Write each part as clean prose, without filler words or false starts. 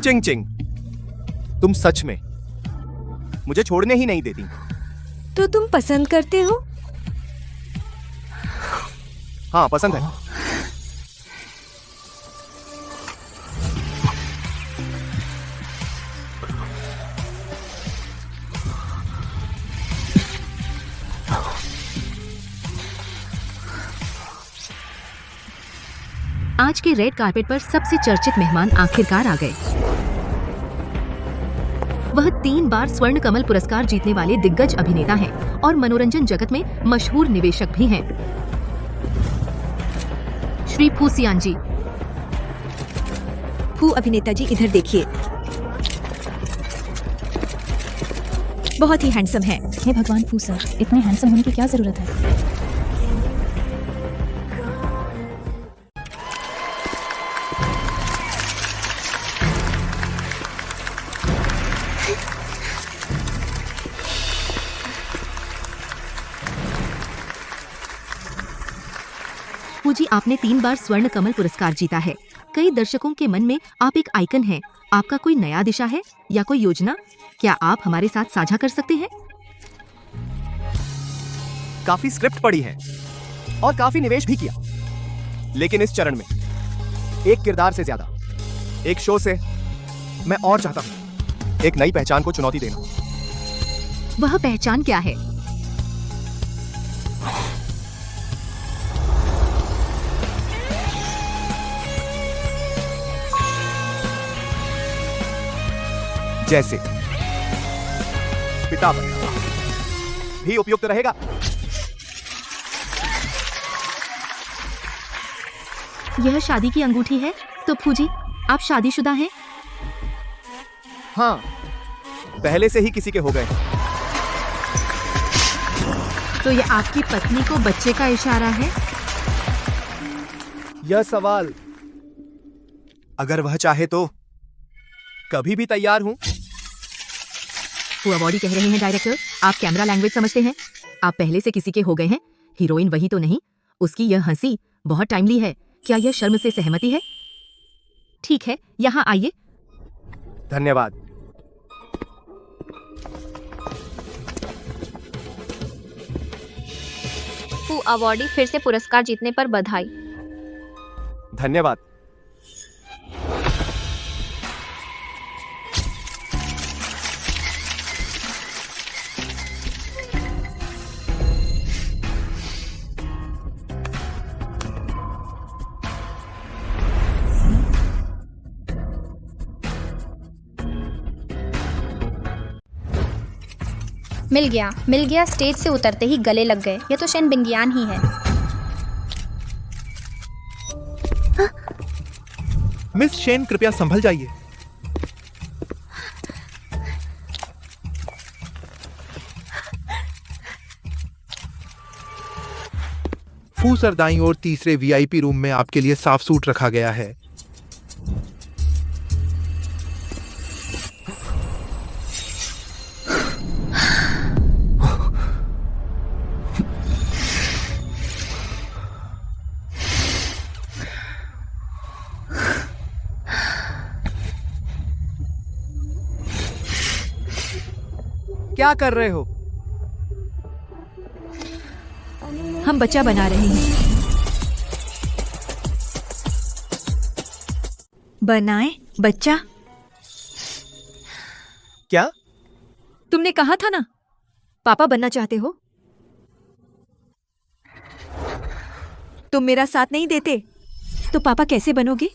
चिंग चिंग, तुम सच में मुझे छोड़ने ही नहीं देती। तो तुम पसंद करते हो? हाँ, पसंद है। आज के रेड कार्पेट पर सबसे चर्चित मेहमान आखिरकार आ गए। वह 3 बार स्वर्ण कमल पुरस्कार जीतने वाले दिग्गज अभिनेता हैं और मनोरंजन जगत में मशहूर निवेशक भी हैं। श्री फू सियान जी। फू अभिनेता जी, इधर देखिए, बहुत ही हैंडसम है। हे भगवान फू सर, इतने हैंडसम होने की क्या जरूरत है? फू जी, आपने 3 बार स्वर्ण कमल पुरस्कार जीता है। कई दर्शकों के मन में आप एक आइकन हैं। आपका कोई नया दिशा है या कोई योजना? क्या आप हमारे साथ साझा कर सकते हैं? काफी स्क्रिप्ट पढ़ी है और काफी निवेश भी किया, लेकिन इस चरण में एक किरदार से ज्यादा एक शो से मैं और चाहता हूं एक नई पहचान को चुनौती देना। वह पहचान क्या है? जैसे पिता बनना भी उपयुक्त रहेगा। यह शादी की अंगूठी है, तो फू जी, आप शादीशुदा हैं? हाँ, पहले से ही किसी के हो गए। तो यह आपकी पत्नी को बच्चे का इशारा है? यह सवाल, अगर वह चाहे तो कभी भी तैयार हूं। फू अवॉर्डी कह रहे हैं डायरेक्टर, आप कैमरा लैंग्वेज समझते हैं। आप पहले से किसी के हो गए हैं। हीरोइन वही तो नहीं? उसकी यह हंसी बहुत टाइमली है। क्या यह शर्म से सहमति है? ठीक है, यहाँ आइए। धन्यवाद। फू अवॉर्डी, फिर से पुरस्कार जीतने पर बधाई। धन्यवाद। मिल गया। स्टेज से उतरते ही गले लग गए। ये तो शेन बिंगियान ही है। मिस शेन, कृपया संभल जाइए। फू सर, दाईं ओर तीसरे वीआईपी रूम में आपके लिए साफ सूट रखा गया है। क्या कर रहे हो? हम बच्चा बना रहे हैं। बनाए बच्चा? क्या? तुमने कहा था ना, पापा बनना चाहते हो। तुम मेरा साथ नहीं देते तो पापा कैसे बनोगे?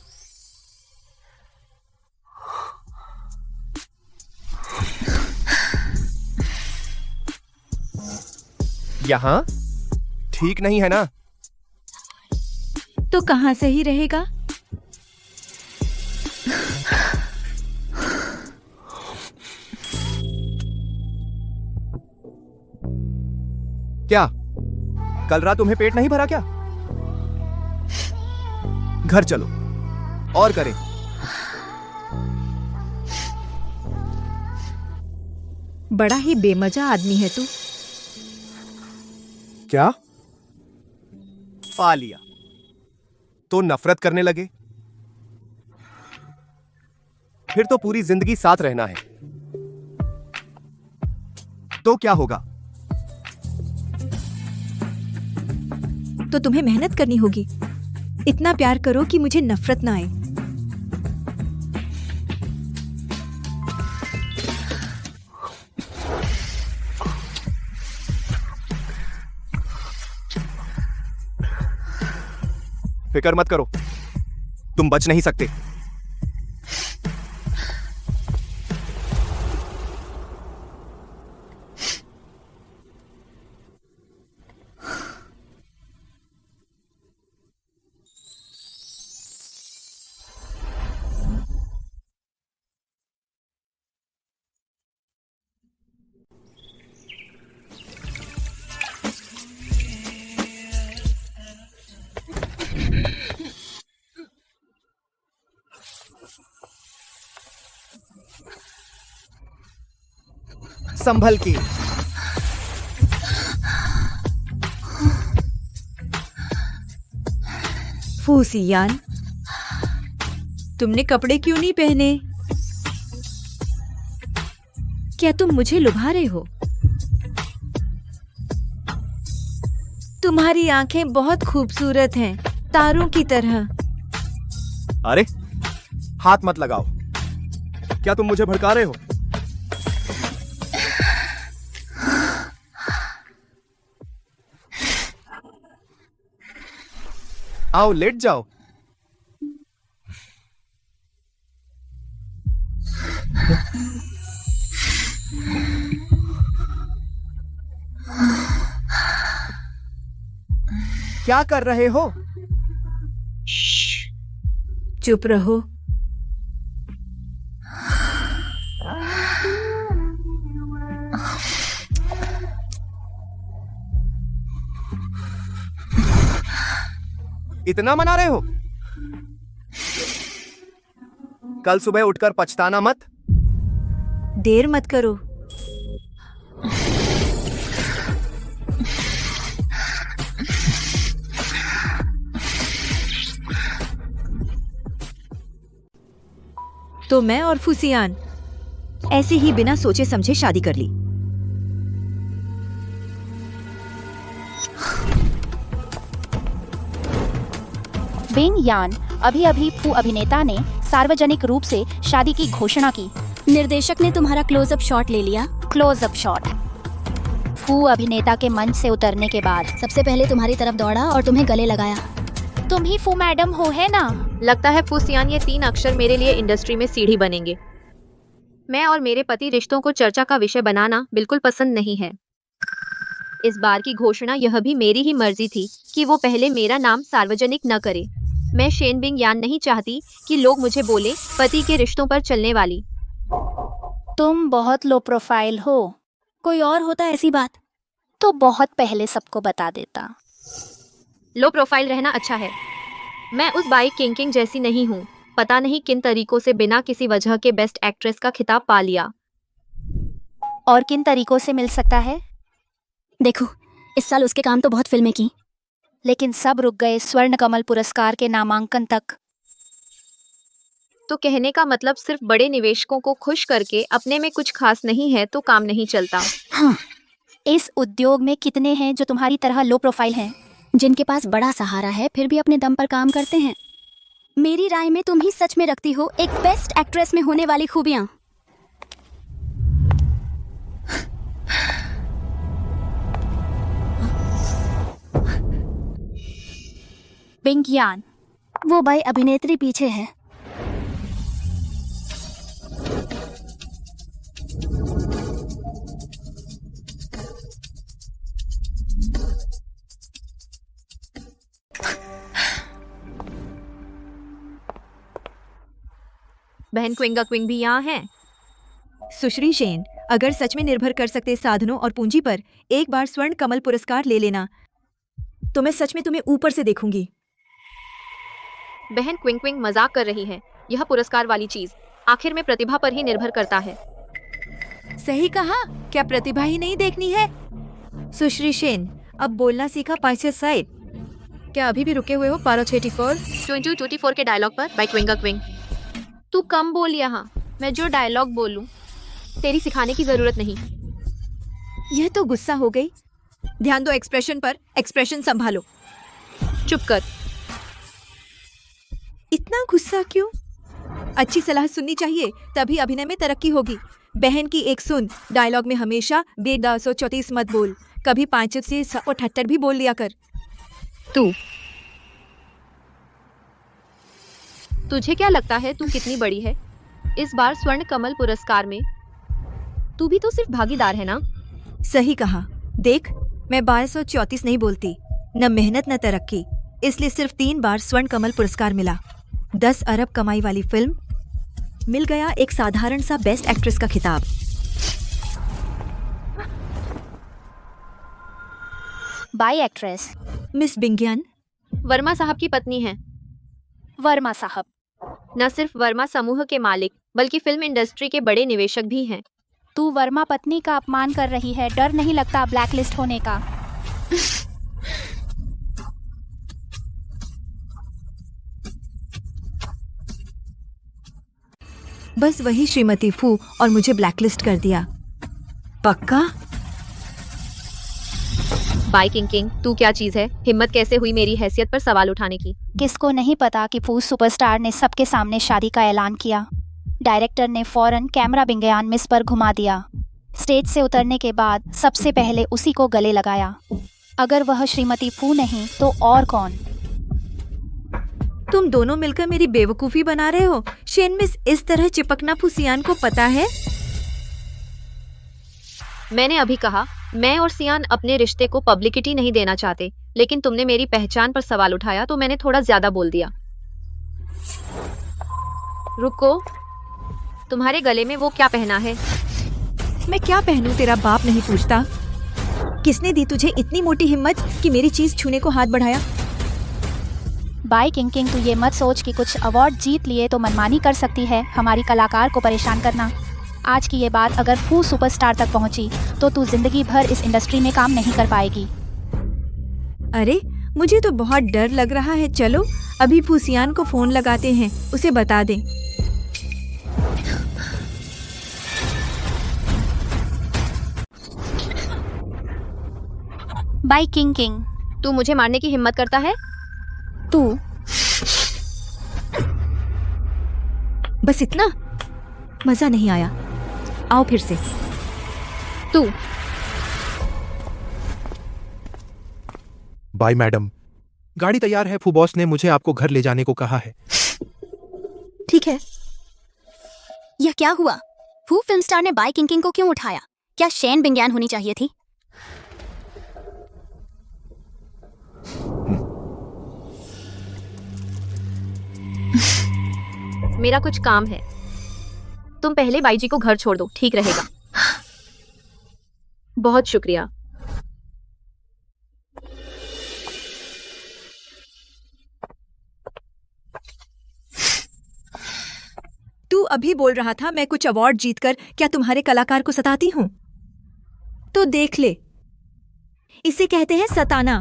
यहाँ ठीक नहीं है ना? तो कहां सही रहेगा? क्या कल रात तुम्हें पेट नहीं भरा क्या? घर चलो और करें। बड़ा ही बेमजा आदमी है तू। क्या? पा लिया तो नफरत करने लगे। फिर तो पूरी जिंदगी साथ रहना है। तो क्या होगा? तो तुम्हें मेहनत करनी होगी। इतना प्यार करो कि मुझे नफरत ना आए। फिक्र मत करो, तुम बच नहीं सकते। संभल के। फूसियान, तुमने कपड़े क्यों नहीं पहने? क्या तुम मुझे लुभा रहे हो? तुम्हारी आंखें बहुत खूबसूरत हैं, तारों की तरह। अरे हाथ मत लगाओ। क्या तुम मुझे भड़का रहे हो? आओ लेट जाओ। क्या कर रहे हो? चुप रहो। इतना मना रहे हो? कल सुबह उठकर पछताना मत। देर मत करो। तो मैं और फूसियान ऐसे ही बिना सोचे समझे शादी कर ली। बेंग यान, अभी अभी फू अभिनेता ने सार्वजनिक रूप से शादी की घोषणा की। निर्देशक ने तुम्हारा क्लोजअप शॉट ले लिया। Close up shot. फू अभिनेता के मंच से उतरने के बाद सबसे पहले तुम्हारी तरफ दौड़ा और तुम्हें गले लगाया। तुम ही फू मैडम हो, है ना? लगता है फूसियान, ये 3 अक्षर मेरे लिए इंडस्ट्री में सीढ़ी बनेंगे। मैं और मेरे पति रिश्तों को चर्चा का विषय बनाना बिल्कुल पसंद नहीं है। इस बार की घोषणा यह भी मेरी ही मर्जी थी कि वो पहले मेरा नाम सार्वजनिक न करे। मैं शेन बिंग यान नहीं चाहती कि लोग मुझे बोले पति के रिश्तों पर चलने वाली। तुम बहुत लो प्रोफाइल हो। कोई और होता ऐसी बात तो बहुत पहले सबको बता देता। लो प्रोफाइल रहना अच्छा है। मैं उस बाई किंग जैसी नहीं हूँ। पता नहीं किन तरीकों से बिना किसी वजह के बेस्ट एक्ट्रेस का खिताब पा लिया। और किन तरीकों से मिल सकता है? देखो, इस साल उसके काम तो बहुत फिल्में की, लेकिन सब रुक गए स्वर्ण कमल पुरस्कार के नामांकन तक। तो कहने का मतलब सिर्फ बड़े निवेशकों को खुश करके अपने में कुछ खास नहीं है तो काम नहीं चलता। हाँ, इस उद्योग में कितने हैं जो तुम्हारी तरह लो प्रोफाइल हैं, जिनके पास बड़ा सहारा है फिर भी अपने दम पर काम करते हैं। मेरी राय में तुम ही सच में रखती हो एक बेस्ट एक्ट्रेस में होने वाली खूबियां। बिंग यान, वो बाई अभिनेत्री पीछे है। बहन क्विंगा क्विंग भी यहाँ है। सुश्री शेन, अगर सच में निर्भर कर सकते साधनों और पूंजी पर एक बार स्वर्ण कमल पुरस्कार ले लेना तो मैं सच में तुम्हें ऊपर से देखूंगी। बहन क्विंग क्विंग मजाक कर रही है। यह पुरस्कार वाली चीज आखिर में प्रतिभा पर ही निर्भर करता है। सही कहा, क्या प्रतिभा ही नहीं देखनी है? सुश्री शेन, अब बोलना सीखा पाइसे साइड। क्या अभी भी रुके हुए हो 12:34 के डायलॉग पर बाय क्विंगा क्विंग। तू कम बोल यहाँ। मैं जो डायलॉग बोलूं, तेरी सिखाने की जरूरत नहीं। यह तो गुस्सा हो गई। ध्यान दो एक्सप्रेशन पर, एक्सप्रेशन संभालो। चुप कर। इतना गुस्सा क्यों? अच्छी सलाह सुननी चाहिए, तभी अभिनय में तरक्की होगी। बहन की एक सुन, डायलॉग में हमेशा बे-234 मत बोल, कभी 5 से 78 भी बोल लिया कर। तुझे क्या लगता है तू कितनी बड़ी है? इस बार स्वर्ण कमल पुरस्कार में तू भी तो सिर्फ भागीदार है ना? सही कहा। देख, मैं 1234 नहीं बोलती, न मेहनत न तरक्की, इसलिए सिर्फ 3 बार स्वर्ण कमल पुरस्कार मिला। 10 अरब कमाई वाली फिल्म, मिल गया एक साधारण सा बेस्ट एक्ट्रेस का खिताब। By actress. मिस बिंगियान, वर्मा साहब की पत्नी है। वर्मा साहब। न सिर्फ वर्मा समूह के मालिक, बल्कि फिल्म इंडस्ट्री के बड़े निवेशक भी हैं। तू वर्मा पत्नी का अपमान कर रही है, डर नहीं लगता ब्लैकलिस्ट होने का? बस वही श्रीमती फू और मुझे ब्लैकलिस्ट कर दिया। पक्का? बाई किंग, तू क्या चीज है? हिम्मत कैसे हुई मेरी हैसियत पर सवाल उठाने की? किसको नहीं पता कि फू सुपरस्टार ने सबके सामने शादी का ऐलान किया। डायरेक्टर ने फौरन कैमरा बिंगयान मिस पर घुमा दिया। स्टेज से उतरने के बाद सबसे पहले उसी को गले लगाया। अगर वह श्रीमती फू नहीं तो और कौन? तुम दोनों मिलकर मेरी बेवकूफी बना रहे हो। शेन मिस, इस तरह चिपकना फूसियान को पता है? मैंने अभी कहा, मैं और सियान अपने रिश्ते को पब्लिसिटी नहीं देना चाहते, लेकिन तुमने मेरी पहचान पर सवाल उठाया तो मैंने थोड़ा ज्यादा बोल दिया। रुको, तुम्हारे गले में वो क्या पहना है? मैं क्या पहनूं, तेरा बाप नहीं पूछता? किसने दी तुझे इतनी मोटी हिम्मत कि मेरी चीज छूने को हाथ बढ़ाया? बाई किंग, तू ये मत सोच कि कुछ अवार्ड जीत लिए तो मनमानी कर सकती है हमारी कलाकार को परेशान करना। आज की ये बात अगर फू सुपरस्टार तक पहुंची तो तू जिंदगी भर इस इंडस्ट्री में काम नहीं कर पाएगी। अरे, मुझे तो बहुत डर लग रहा है। चलो अभी फूसियान को फोन लगाते हैं, उसे बता दें। बाई किंग, तू मुझे मारने की हिम्मत करता है? तू बस इतना? मजा नहीं आया, आओ फिर से। तू बाय मैडम, गाड़ी तैयार है। फू बॉस ने मुझे आपको घर ले जाने को कहा है। ठीक है। यह क्या हुआ? फू फिल्म स्टार ने बाई किंग को क्यों उठाया? क्या शेन बिंगयान होनी चाहिए थी? मेरा कुछ काम है, तुम पहले बाई जी को घर छोड़ दो, ठीक रहेगा। बहुत शुक्रिया। तू अभी बोल रहा था मैं कुछ अवार्ड जीतकर क्या तुम्हारे कलाकार को सताती हूँ? तो देख ले, इसे कहते हैं सताना।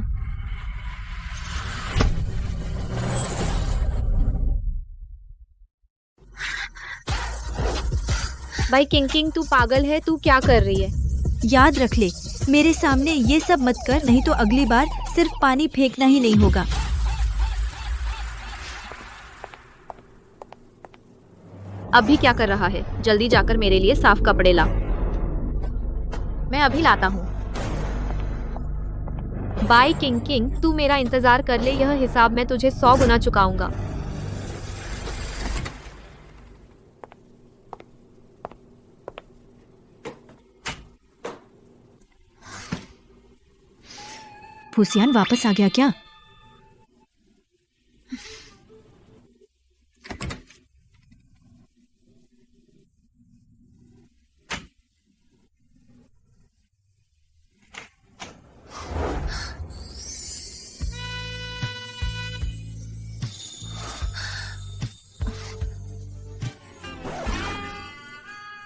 भाई किंग, तू पागल है? तू क्या कर रही है? याद रख ले, मेरे सामने ये सब मत कर, नहीं तो अगली बार सिर्फ पानी फेंकना ही नहीं होगा। अभी क्या कर रहा है? जल्दी जाकर मेरे लिए साफ कपड़े ला। मैं अभी लाता हूँ। बाय किंग, तू मेरा इंतजार कर ले, यह हिसाब मैं तुझे 100 गुना चुकाऊंगा। फूसियान वापस आ गया क्या?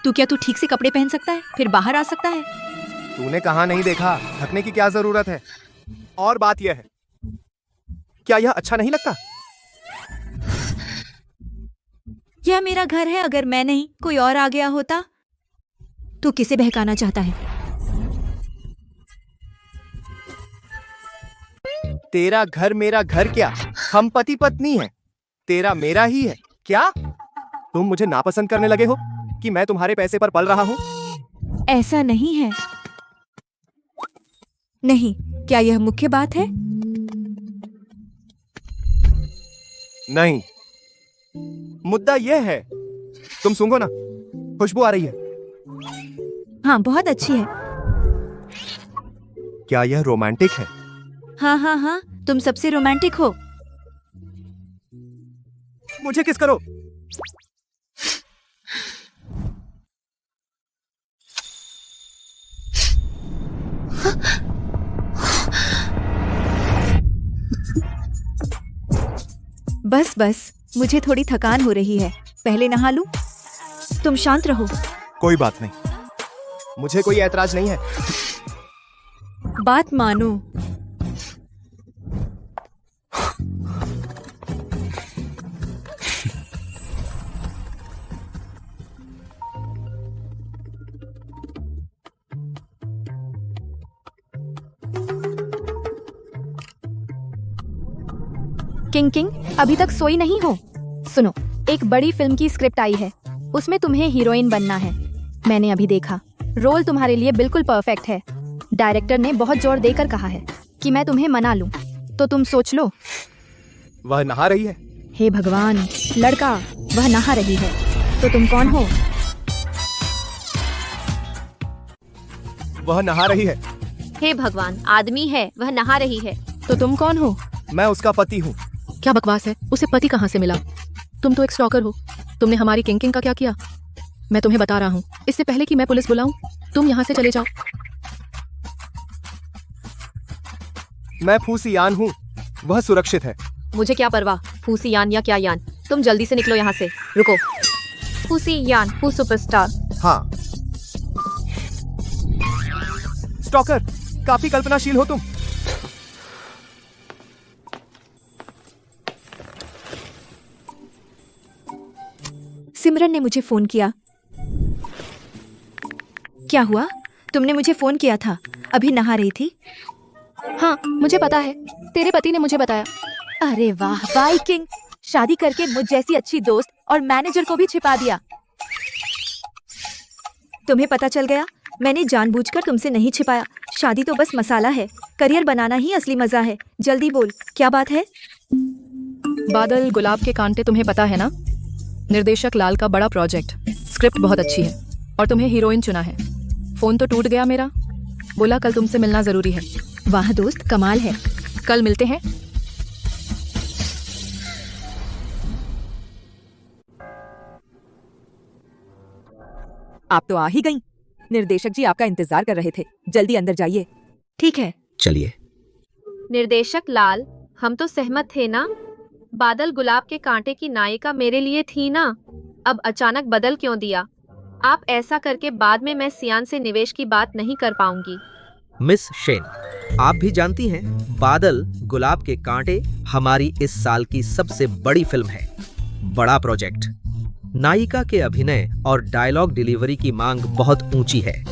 तू ठीक से कपड़े पहन सकता है, फिर बाहर आ सकता है? तूने कहा नहीं देखा, थकने की क्या जरूरत है? और बात यह है, क्या यह अच्छा नहीं लगता? यह मेरा घर है, अगर मैं नहीं कोई और आ गया होता। तू किसे बहकाना चाहता है? तेरा घर मेरा घर क्या, हम पति पत्नी हैं। तेरा मेरा ही है क्या? तुम मुझे नापसंद करने लगे हो कि मैं तुम्हारे पैसे पर पल रहा हूं? ऐसा नहीं है। नहीं, क्या यह मुख्य बात है? नहीं, मुद्दा यह है, तुम सूंघो ना, खुशबू आ रही है। हाँ, बहुत अच्छी है। क्या यह रोमांटिक है? हाँ हाँ हाँ, तुम सबसे रोमांटिक हो। मुझे किस करो। बस बस, मुझे थोड़ी थकान हो रही है, पहले नहा लूं? तुम शांत रहो। कोई बात नहीं, मुझे कोई ऐतराज नहीं है। बात मानो। किंग किंग, अभी तक सोई नहीं हो? सुनो, एक बड़ी फिल्म की स्क्रिप्ट आई है, उसमें तुम्हें हीरोइन बनना है। मैंने अभी देखा, रोल तुम्हारे लिए बिल्कुल परफेक्ट है। डायरेक्टर ने बहुत जोर देकर कहा है कि मैं तुम्हें मना लूं, तो तुम सोच लो। वह नहा रही है। हे भगवान, लड़का, वह नहा रही है, तो तुम कौन हो? वह नहा रही है। हे भगवान, आदमी है, वह नहा रही है। तो तुम कौन हो? मैं उसका पति हूँ। क्या बकवास है, उसे पति कहाँ से मिला? तुम तो एक स्टॉकर हो। तुमने हमारी किंग किंग का क्या किया? मैं तुम्हें बता रहा हूँ, इससे पहले कि मैं पुलिस बुलाऊं, तुम यहाँ से चले जाओ। मैं फूसी यान हूँ, वह सुरक्षित है। मुझे क्या परवाह, फूसी यान या क्या यान, तुम जल्दी से निकलो यहाँ से। रुको, फूसी यान, हु सुपरस्टार। हाँ, स्टॉकर, काफी कल्पनाशील हो तुम। सिमरन ने मुझे फोन किया। क्या हुआ? तुमने मुझे फोन किया था, अभी नहा रही थी। हाँ, मुझे पता है, तेरे पति ने मुझे बताया। अरे वाह वाइकिंग, शादी करके मुझ जैसी अच्छी दोस्त और मैनेजर को भी छिपा दिया। तुम्हें पता चल गया, मैंने जानबूझकर तुमसे नहीं छिपाया। शादी तो बस मसाला है, करियर बनाना ही असली मजा है। जल्दी बोल, क्या बात है? बादल गुलाब के कांटे तुम्हें पता है ना? निर्देशक लाल का बड़ा प्रोजेक्ट, स्क्रिप्ट बहुत अच्छी है और तुम्हें हीरोइन चुना है। फोन तो टूट गया मेरा, बोला कल तुमसे मिलना जरूरी है। वाह दोस्त, कमाल है। कल मिलते हैं। आप तो आ ही गईं। निर्देशक जी आपका इंतजार कर रहे थे, जल्दी अंदर जाइए। ठीक है। चलिए। निर्देशक लाल, हम तो सहमत थे ना? बादल गुलाब के कांटे की नायिका मेरे लिए थी ना, अब अचानक बदल क्यों दिया? आप ऐसा करके बाद में मैं सियान से निवेश की बात नहीं कर पाऊंगी। मिस शेन, आप भी जानती हैं, बादल गुलाब के कांटे हमारी इस साल की सबसे बड़ी फिल्म है। बड़ा प्रोजेक्ट, नायिका के अभिनय और डायलॉग डिलीवरी की मांग बहुत ऊंची है,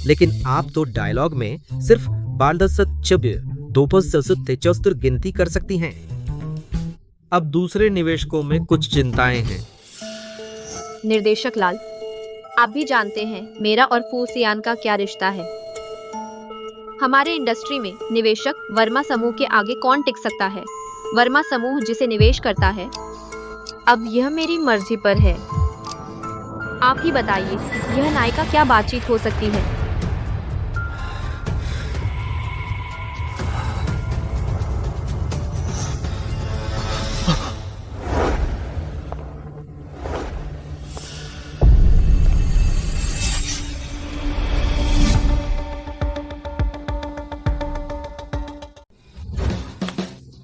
लेकिन आप तो डायलॉग में सिर्फ 12 गिनती कर सकती हैं। अब दूसरे निवेशकों में कुछ चिंताएं हैं। निर्देशक लाल, आप भी जानते हैं मेरा और फूसियान का क्या रिश्ता है। हमारे इंडस्ट्री में निवेशक वर्मा समूह के आगे कौन टिक सकता है? वर्मा समूह जिसे निवेश करता है। अब यह मेरी मर्जी पर है। आप ही बताइए, यह नायिका क्या बातचीत हो सकती है?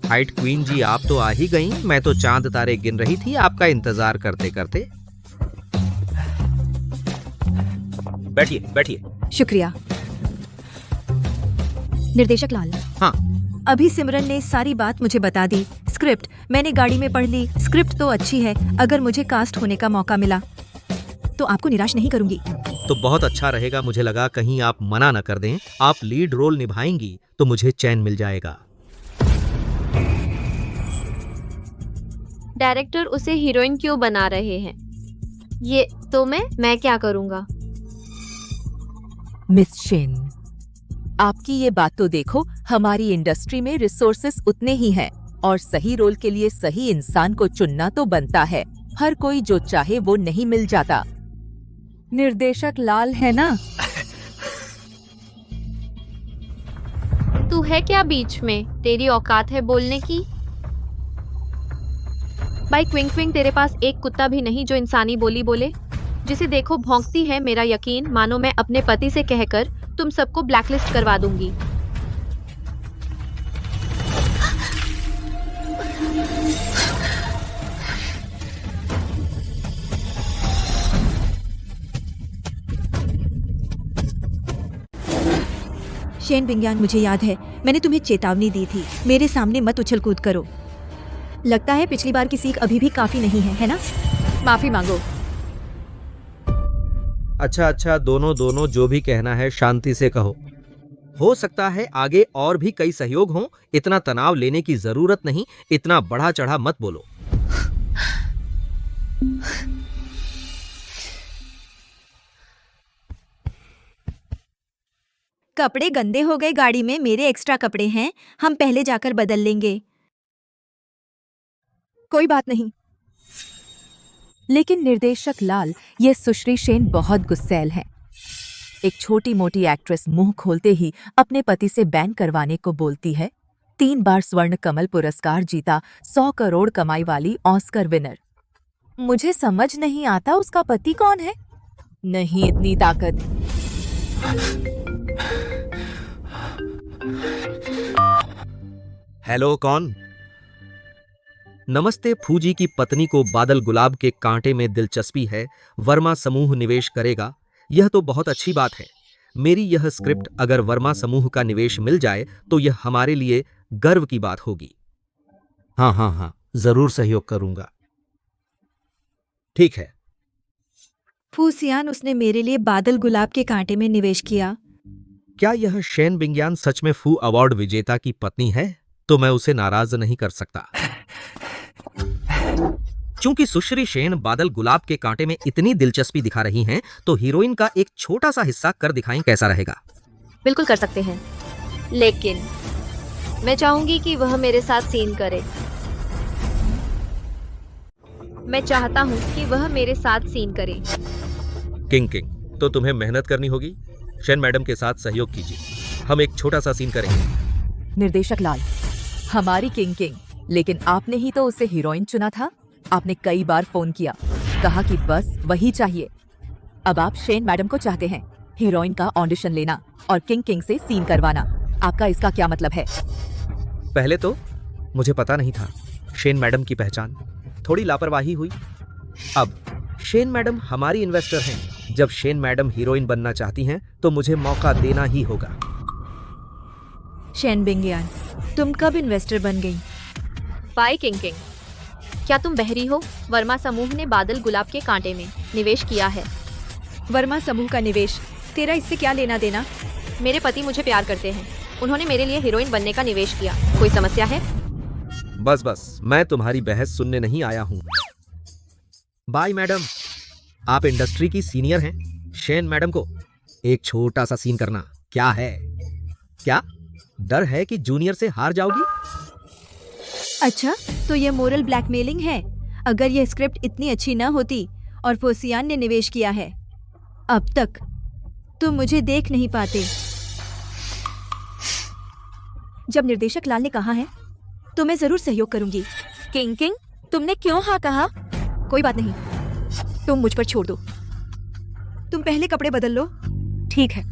हाइट क्वीन जी, आप तो आ ही गईं। मैं तो चांद तारे गिन रही थी आपका इंतजार करते करते। बैठिए बैठिए। शुक्रिया। निर्देशक लाल, हाँ। अभी सिमरन ने सारी बात मुझे बता दी। स्क्रिप्ट मैंने गाड़ी में पढ़ ली। स्क्रिप्ट तो अच्छी है, अगर मुझे कास्ट होने का मौका मिला तो आपको निराश नहीं करूंगी। तो बहुत अच्छा रहेगा। मुझे लगा कहीं आप मना न कर दें। आप लीड रोल निभाएंगी तो मुझे चैन मिल जाएगा। डायरेक्टर उसे हीरोइन क्यों बना रहे हैं? ये तो मैं क्या करूंगा? मिस शेन, आपकी ये बात तो देखो, हमारी इंडस्ट्री में रिसोर्सेस उतने ही हैं और सही रोल के लिए सही इंसान को चुनना तो बनता है। हर कोई जो चाहे वो नहीं मिल जाता। निर्देशक लाल है ना? तू है क्या बीच में? तेरी औकात है बोलने की? भाई क्विंग क्विंग, तेरे पास एक कुत्ता भी नहीं जो इंसानी बोली बोले? जिसे देखो भौंकती है। मेरा यकीन मानो, मैं अपने पति से कहकर तुम सबको ब्लैकलिस्ट करवा दूंगी। शेन बिंगयान, मुझे याद है मैंने तुम्हें चेतावनी दी थी, मेरे सामने मत उछल कूद करो। लगता है पिछली बार की सीख अभी भी काफी नहीं है ना? माफी मांगो। अच्छा, दोनों जो भी कहना है शांति से कहो। हो सकता है आगे और भी कई सहयोग हों। इतना तनाव लेने की जरूरत नहीं। इतना बढ़ा चढ़ा मत बोलो। कपड़े गंदे हो गए गाड़ी में, मेरे एक्स्ट्रा कपड़े हैं, हम पहले जाकर बदल लेंगे। कोई बात नहीं। लेकिन निर्देशक लाल, ये सुश्री शेन बहुत गुस्सैल हैं। एक छोटी मोटी एक्ट्रेस मुंह खोलते ही अपने पति से बैन करवाने को बोलती है। 3 बार स्वर्ण कमल पुरस्कार जीता, 100 करोड़ कमाई वाली ऑस्कर विनर। मुझे समझ नहीं आता उसका पति कौन है? नहीं इतनी ताकत। हेलो, कौन? नमस्ते। फूजी की पत्नी को बादल गुलाब के कांटे में दिलचस्पी है। वर्मा समूह निवेश करेगा। यह तो बहुत अच्छी बात है। मेरी यह स्क्रिप्ट अगर वर्मा समूह का निवेश मिल जाए तो यह हमारे लिए गर्व की बात होगी। हाँ, जरूर सहयोग करूंगा। ठीक है। फूसियान, उसने मेरे लिए बादल गुलाब के कांटे में निवेश किया। क्या यह शेन बिंगयान सच में फू अवार्ड विजेता की पत्नी है? तो मैं उसे नाराज नहीं कर सकता। चूंकि सुश्री शेन बादल गुलाब के कांटे में इतनी दिलचस्पी दिखा रही हैं, तो हीरोइन का एक छोटा सा हिस्सा कर दिखाएं, कैसा रहेगा? बिल्कुल कर सकते हैं, लेकिन मैं चाहूंगी कि वह मेरे साथ सीन करे। मैं चाहता हूं कि वह मेरे साथ सीन करे। किंग, तो तुम्हें मेहनत करनी होगी। शेन मैडम के साथ सहयोग कीजिए। हम एक छोटा सा सीन करेंगे। निर्देशक लाल, हमारी किंग, लेकिन आपने ही तो उसे हीरोइन चुना था। आपने कई बार फोन किया, कहा कि बस वही चाहिए। अब आप शेन मैडम को चाहते हैं, हीरोइन का ऑडिशन लेना और किंग से सीन करवाना। आपका इसका क्या मतलब है? पहले तो मुझे पता नहीं था शेन मैडम की पहचान। थोड़ी लापरवाही हुई। अब शेन मैडम हमारी इन्वेस्टर हैं। जब शेन मैडम हीरोइन बनना चाहती हैं तो मुझे मौका देना ही होगा। शेन बिंगयान, तुम कब इन्वेस्टर बन गई? बाय किंग, क्या तुम बहरी हो? वर्मा समूह ने बादल गुलाब के कांटे में निवेश किया है। वर्मा समूह का निवेश, तेरा इससे क्या लेना देना? मेरे पति मुझे प्यार करते हैं। उन्होंने मेरे लिए हीरोइन बनने का निवेश किया। कोई समस्या है? बस, मैं तुम्हारी बहस सुनने नहीं आया हूँ। Bye madam. आप इंडस्ट्री की सीनियर हैं। शेन मैडम को एक छोटा सा सीन करना क्या है? क्या डर है कि जूनियर से हार जाओगी? अच्छा, तो ये मोरल ब्लैकमेलिंग है। अगर यह स्क्रिप्ट इतनी अच्छी न होती और फोसियान ने निवेश किया है, अब तक तुम मुझे देख नहीं पाते। जब निर्देशक लाल ने कहा है तो मैं जरूर सहयोग करूंगी। किंग, तुमने क्यों हाँ कहा? कोई बात नहीं, तुम मुझ पर छोड़ दो। तुम पहले कपड़े बदल लो। ठीक है,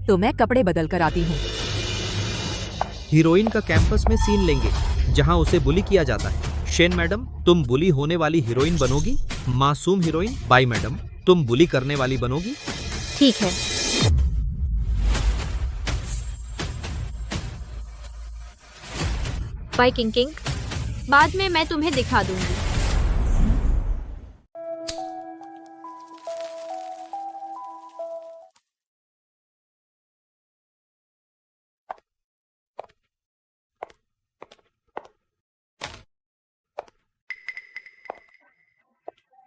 तो मैं कपड़े बदल कर आती हूँ। हीरोइन का कैंपस में सीन लेंगे जहां उसे बुली किया जाता है। शेन मैडम, तुम बुली होने वाली हीरोइन बनोगी। मासूम हीरोइन। बाई मैडम, तुम बुली करने वाली बनोगी। ठीक है। बाय किंग किंग, बाद में मैं तुम्हें दिखा दूंगी।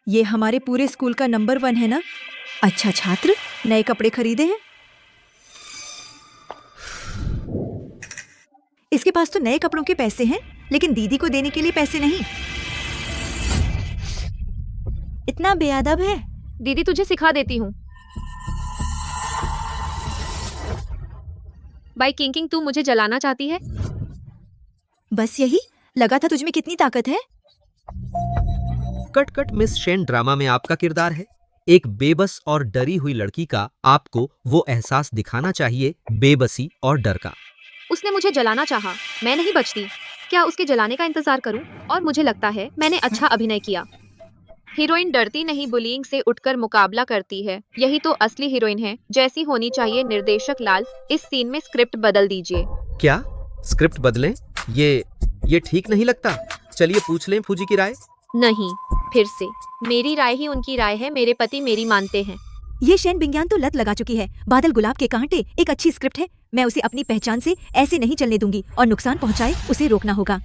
ये हमारे पूरे स्कूल का नंबर 1 है ना? अच्छा छात्र, नए कपड़े खरीदे हैं? इसके पास तो नए कपड़ों के पैसे हैं, लेकिन दीदी को देने के लिए पैसे नहीं। इतना बेअदब है। दीदी तुझे सिखा देती हूँ। बाय किंग किंग, तू मुझे जलाना चाहती है? बस यही लगा था, तुझमें कितनी ताकत है। Cut cut Miss Shen drama में आपका किरदार है एक बेबस और डरी हुई लड़की का। आपको वो एहसास दिखाना चाहिए, बेबसी और डर का। उसने मुझे जलाना चाहा, मैं नहीं बचती। क्या उसके जलाने का इंतजार करूं? और मुझे लगता है मैंने अच्छा अभिनय किया। हीरोइन डरती नहीं, बुलिंग से उठकर मुकाबला करती है। यही तो असली हीरोइन है, जैसी होनी चाहिए। निर्देशक लाल, इस सीन में स्क्रिप्ट बदल दीजिए। क्या स्क्रिप्ट बदलें? ये ठीक नहीं लगता। चलिए पूछ लें फूजी की राय। नहीं, फिर से मेरी राय ही उनकी राय है। मेरे पति मेरी मानते हैं। ये शेन बिंगयान तो लत लगा चुकी है। बादल गुलाब के कांटे एक अच्छी स्क्रिप्ट है। मैं उसे अपनी पहचान से ऐसे नहीं चलने दूंगी, और नुकसान पहुंचाए उसे रोकना होगा।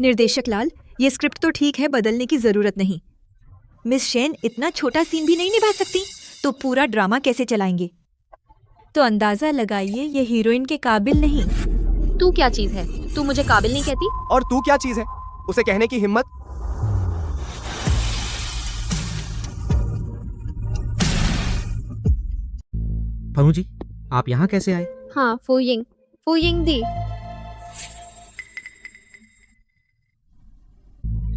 निर्देशक लाल, ये स्क्रिप्ट तो ठीक है, बदलने की जरूरत नहीं। मिस शेन इतना छोटा सीन भी नहीं निभा सकती, तो पूरा ड्रामा कैसे चलाएंगे? तो अंदाजा लगाइए, ये हीरोइन के काबिल नहीं। तू क्या चीज है? तू मुझे काबिल नहीं कहती? और तू क्या चीज है उसे कहने की हिम्मत? फनू जी, आप यहाँ कैसे आए? हाँ, फूयिंग दी।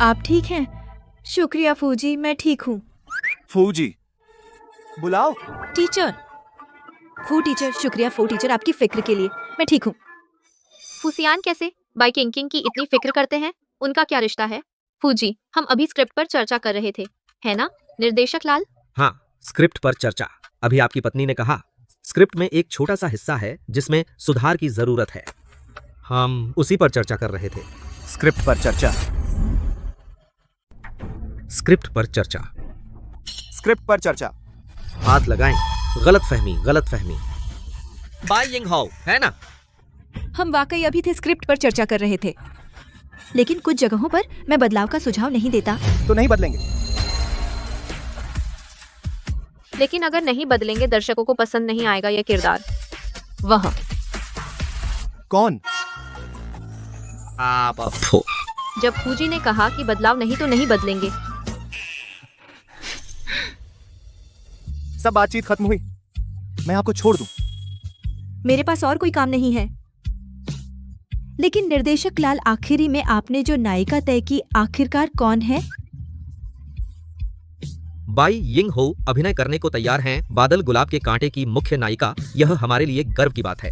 आप ठीक हैं? शुक्रिया फूजी, मैं ठीक हूँ। फूजी बुलाओ। टीचर, फू टीचर, शुक्रिया फू टीचर, आपकी फिक्र के लिए। मैं ठीक हूँ। फुसियान कैसे? बाय किंग किंग की इतनी फिक्र करते हैं, उनका क्या रिश्ता है? फूजी, हम अभी स्क्रिप्ट पर चर्चा कर रहे थे, है ना निर्देशक लाल? हाँ, स्क्रिप्ट पर चर्चा। अभी आपकी पत्नी ने कहा स्क्रिप्ट में एक छोटा सा हिस्सा है जिसमें सुधार की जरूरत है। हम उसी पर चर्चा कर रहे थे। स्क्रिप्ट पर चर्चा। स्क्रिप्ट पर चर्चा। स्क्रिप्ट पर चर्चा। हाथ लगाएं। गलत फहमी। बाय यिंग हाउ, है ना? हम वाकई अभी थे स्क्रिप्ट पर चर्चा कर रहे थे, लेकिन कुछ जगहों पर मैं बदलाव का सुझाव नहीं देता। तो नहीं बदलेंगे। लेकिन अगर नहीं बदलेंगे, दर्शकों को पसंद नहीं आएगा यह किरदार। वह कौन? आप। जब फूजी ने कहा कि बदलाव नहीं तो नहीं बदलेंगे। सब बातचीत खत्म हुई, मैं आपको छोड़ दूं। मेरे पास और कोई काम नहीं है। लेकिन निर्देशक लाल, आखिरी में आपने जो नायिका तय की, आखिरकार कौन है? बाई यिंग हो अभिनय करने को तैयार हैं बादल गुलाब के कांटे की मुख्य नायिका। यह हमारे लिए गर्व की बात है।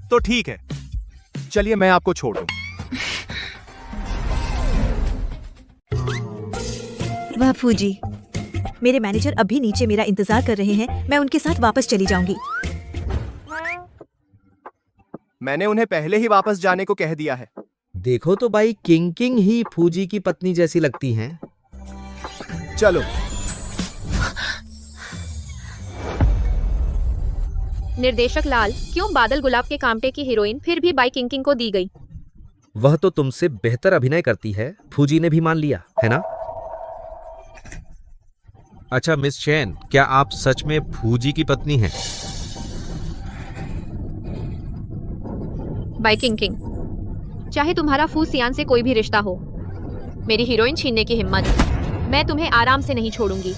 तो ठीक है, चलिए मैं आपको छोड़ दूं। वाह फूजी, मेरे मैनेजर अभी नीचे मेरा इंतजार कर रहे हैं। मैं उनके साथ वापस चली जाऊंगी। मैंने उन्हें पहले ही वापस जाने को कह दिया है। देखो तो by king king he Fuji की पत्नी जैसी लगती हैं। चलो। निर्देशक लाल, क्यों बादल गुलाब के कांटे की हीरोइन फिर भी बाई किंग किंग को दी गई? वह तो तुमसे बेहतर अभिनय करती है, फूजी ने भी मान लिया, है ना? अच्छा मिस शेन, क्या आप सच में फूजी की पत्नी हैं? बाई किंग किंग, चाहे तुम्हारा फूसियान से कोई भी रिश्ता हो, मेरी हीरोइन छीनने की हिम्मत, मैं तुम्हें आराम से नहीं छोड़ूंगी।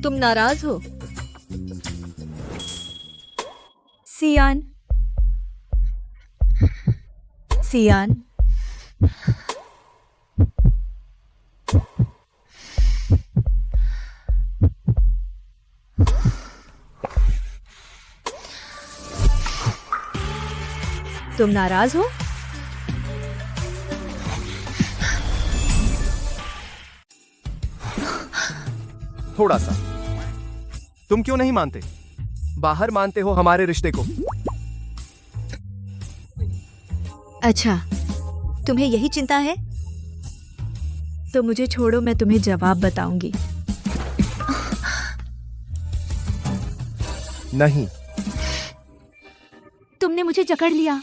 तुम नाराज हो? सियान, तुम नाराज हो? थोड़ा सा। तुम क्यों नहीं मानते? बाहर मानते हो हमारे रिश्ते को। अच्छा, तुम्हें यही चिंता है? तो मुझे छोड़ो, मैं तुम्हें जवाब बताऊंगी। नहीं। तुमने मुझे जकड़ लिया।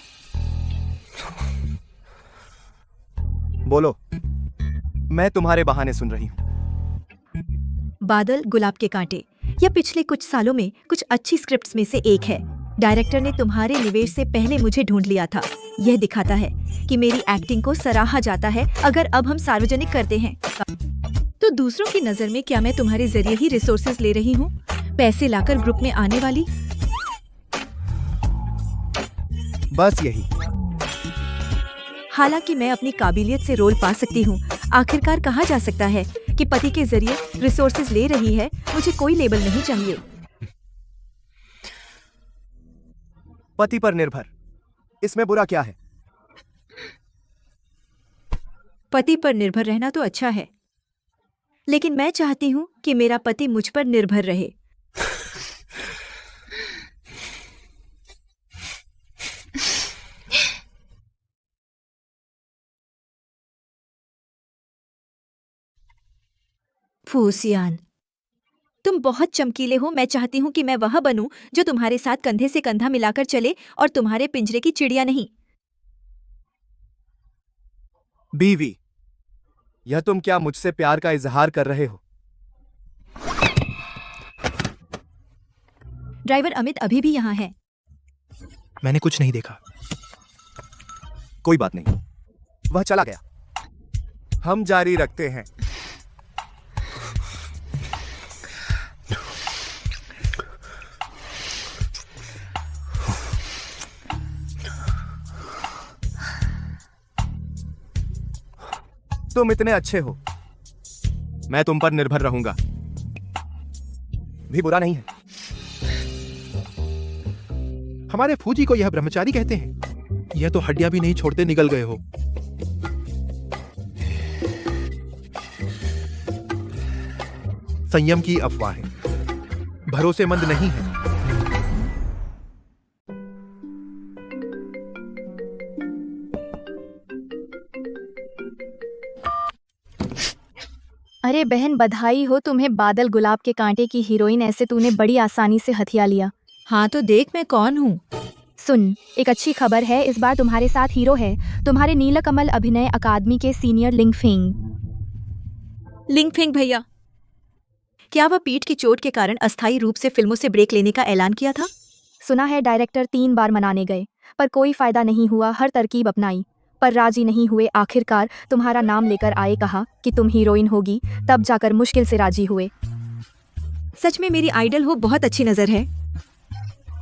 बोलो, मैं तुम्हारे बहाने सुन रही हूं। बादल गुलाब के कांटे यह पिछले कुछ सालों में कुछ अच्छी स्क्रिप्ट्स में से एक है। डायरेक्टर ने तुम्हारे निवेश से पहले मुझे ढूंढ लिया था। यह दिखाता है कि मेरी एक्टिंग को सराहा जाता है। अगर अब हम सार्वजनिक करते हैं तो दूसरों की नजर में क्या मैं तुम्हारे जरिए ही रिसोर्सेज ले रही हूँ, पैसे लाकर ग्रुप में आने वाली? बस यही। हालांकि मैं अपनी काबिलियत से रोल पा सकती हूँ। आखिरकार कहा जा सकता है कि पति के जरिए रिसोर्सेज ले रही है। मुझे कोई लेबल नहीं चाहिए। पति पर निर्भर, इसमें बुरा क्या है? पति पर निर्भर रहना तो अच्छा है, लेकिन मैं चाहती हूँ कि मेरा पति मुझ पर निर्भर रहे। फूसियान, तुम बहुत चमकीले हो। मैं चाहती हूँ कि मैं वह बनूं जो तुम्हारे साथ कंधे से कंधा मिलाकर चले और तुम्हारे पिंजरे की चिड़िया नहीं। बीवी, यह तुम क्या मुझसे प्यार का इजहार कर रहे हो? ड्राइवर अमित अभी भी यहाँ है। मैंने कुछ नहीं देखा। कोई बात नहीं, वह चला गया। हम जारी रखते हैं। तुम इतने अच्छे हो, मैं तुम पर निर्भर रहूंगा। भी बुरा नहीं है। हमारे फूजी को यह ब्रह्मचारी कहते हैं। यह तो हड्डियां भी नहीं छोड़ते निकल गए हो। संयम की अफवाहें भरोसेमंद नहीं है। अरे बहन, बधाई हो तुम्हें। बादल गुलाब के कांटे की हीरोइन ऐसे तूने बड़ी आसानी से हथिया लिया। हाँ तो देख मैं कौन हूँ। सुन, एक अच्छी खबर है। इस बार तुम्हारे साथ हीरो है तुम्हारे नीलकमल अभिनय अकादमी के सीनियर लिंगफिंग। लिंगफिंग भैया, क्या वह पीठ की चोट के कारण अस्थायी रूप से फिल्मों से ब्रेक लेने का ऐलान किया था? सुना है डायरेक्टर 3 बार मनाने गए पर कोई फायदा नहीं हुआ। हर तरकीब अपनाई पर राजी नहीं हुए। आखिरकार तुम्हारा नाम लेकर आए, कहा कि तुम हीरोइन होगी, तब जाकर मुश्किल से राजी हुए। सच में मेरी आइडल हो, बहुत अच्छी नजर है।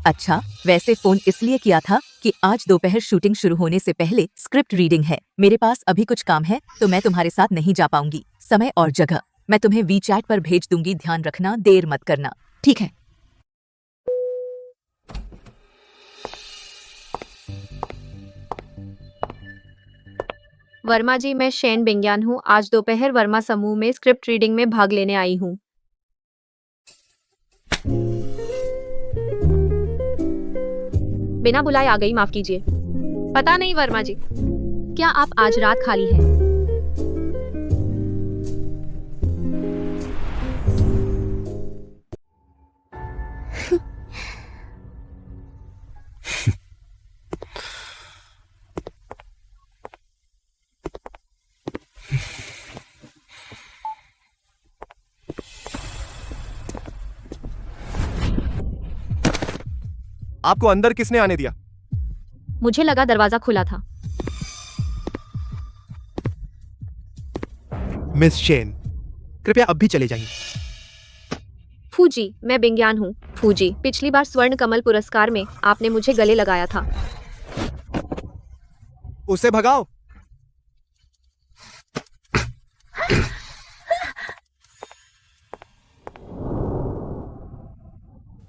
अच्छा, वैसे फोन इसलिए किया था कि आज दोपहर शूटिंग शुरू होने से पहले स्क्रिप्ट रीडिंग है। मेरे पास अभी कुछ काम है तो मैं तुम्हारे साथ नहीं जा पाऊंगी। समय और जगह मैं तुम्हें वीचैट पर भेज दूंगी। ध्यान रखना, देर मत करना। ठीक है। वर्मा जी, मैं शेन बिंग्यान हूँ। आज दोपहर वर्मा समूह में स्क्रिप्ट रीडिंग में भाग लेने आई हूँ। बिना बुलाए आ गई, माफ कीजिए। पता नहीं वर्मा जी, क्या आप आज रात खाली हैं? आपको अंदर किसने आने दिया? मुझे लगा दरवाजा खुला था। मिस शेन, कृपया अब भी चले जाइए। फूजी, मैं बिंग्यान हूँ। फूजी, पिछली बार स्वर्ण कमल पुरस्कार में आपने मुझे गले लगाया था। उसे भगाओ।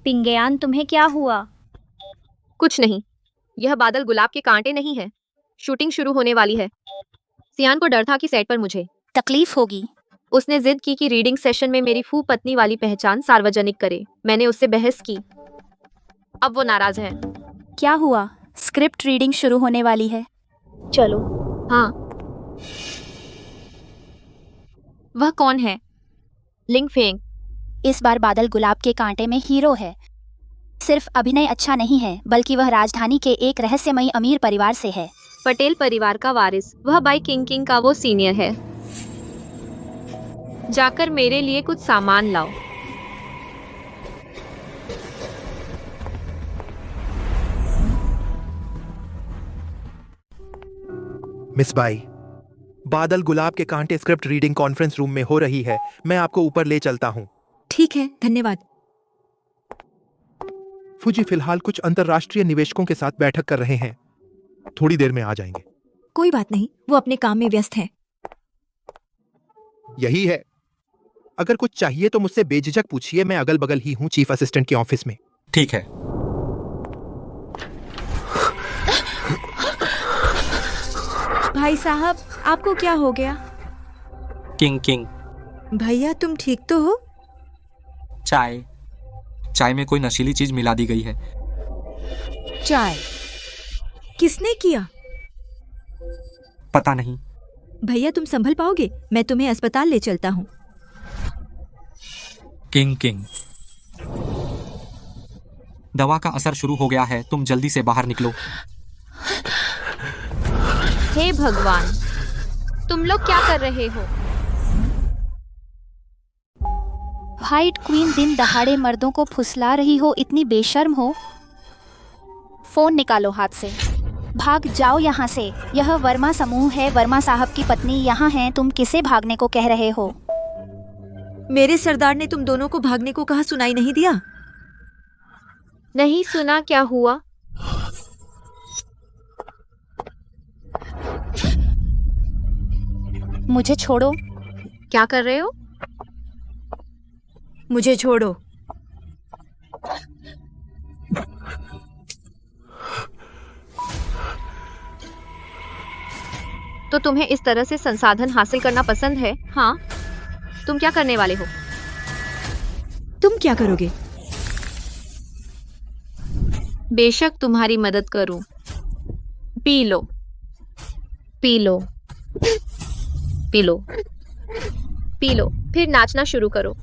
पिंगयान, तुम्हें क्या हुआ? कुछ नहीं, यह बादल गुलाब के कांटे नहीं है। शूटिंग शुरू होने वाली है। सियान को डर था कि सेट पर मुझे तकलीफ होगी। उसने जिद की कि रीडिंग सेशन में मेरी फू पत्नी वाली पहचान सार्वजनिक करे। मैंने उससे बहस की। अब वो नाराज है। क्या हुआ? स्क्रिप्ट रीडिंग शुरू होने वाली है। चलो। हाँ। वह कौन है? लिंग फेंग। इस बार बादल गुलाब के कांटे में हीरो है। सिर्फ अभिनय अच्छा नहीं है, बल्कि वह राजधानी के एक रहस्यमयी अमीर परिवार से है। पटेल परिवार का वारिस। वह बाई किंग का वो सीनियर है। जाकर मेरे लिए कुछ सामान लाओ। मिस बाई, बादल गुलाब के कांटे स्क्रिप्ट रीडिंग कॉन्फ्रेंस रूम में हो रही है। मैं आपको ऊपर ले चलता हूँ। ठीक है, धन्यवाद। फूजी फिलहाल कुछ अंतरराष्ट्रीय निवेशकों के साथ बैठक कर रहे हैं। थोड़ी देर में आ जाएंगे। कोई बात नहीं, वो अपने काम में व्यस्त हैं। यही है। अगर कुछ चाहिए तो मुझसे बेझिझक पूछिए। मैं अगल बगल ही हूँ, चीफ असिस्टेंट के ऑफिस में। ठीक है। भाई साहब, आपको क्या हो गया? किंग भैया, तुम ठीक तो हो? चाय में कोई नशीली चीज मिला दी गई है। चाय? किसने किया? पता नहीं। भैया, तुम संभल पाओगे? मैं तुम्हें अस्पताल ले चलता हूँ। किंग दवा का असर शुरू हो गया है। तुम जल्दी से बाहर निकलो। हे भगवान, तुम लोग क्या कर रहे हो? व्हाइट क्वीन दिन दहाड़े मर्दों को फुसला रही हो, इतनी बेशर्म हो। फोन निकालो हाथ से। भाग जाओ यहाँ से। यह वर्मा समूह है। वर्मा साहब की पत्नी यहाँ है। तुम किसे भागने को कह रहे हो? मेरे सरदार ने तुम दोनों को भागने को कहा, सुनाई नहीं दिया? नहीं सुना। क्या हुआ? मुझे छोड़ो। क्या कर रहे हो? मुझे छोड़ो। तो तुम्हें इस तरह से संसाधन हासिल करना पसंद है? हाँ। तुम क्या करने वाले हो? तुम क्या करोगे? बेशक तुम्हारी मदद करूं। P low, P low, P low, P low, फिर नाचना शुरू करो।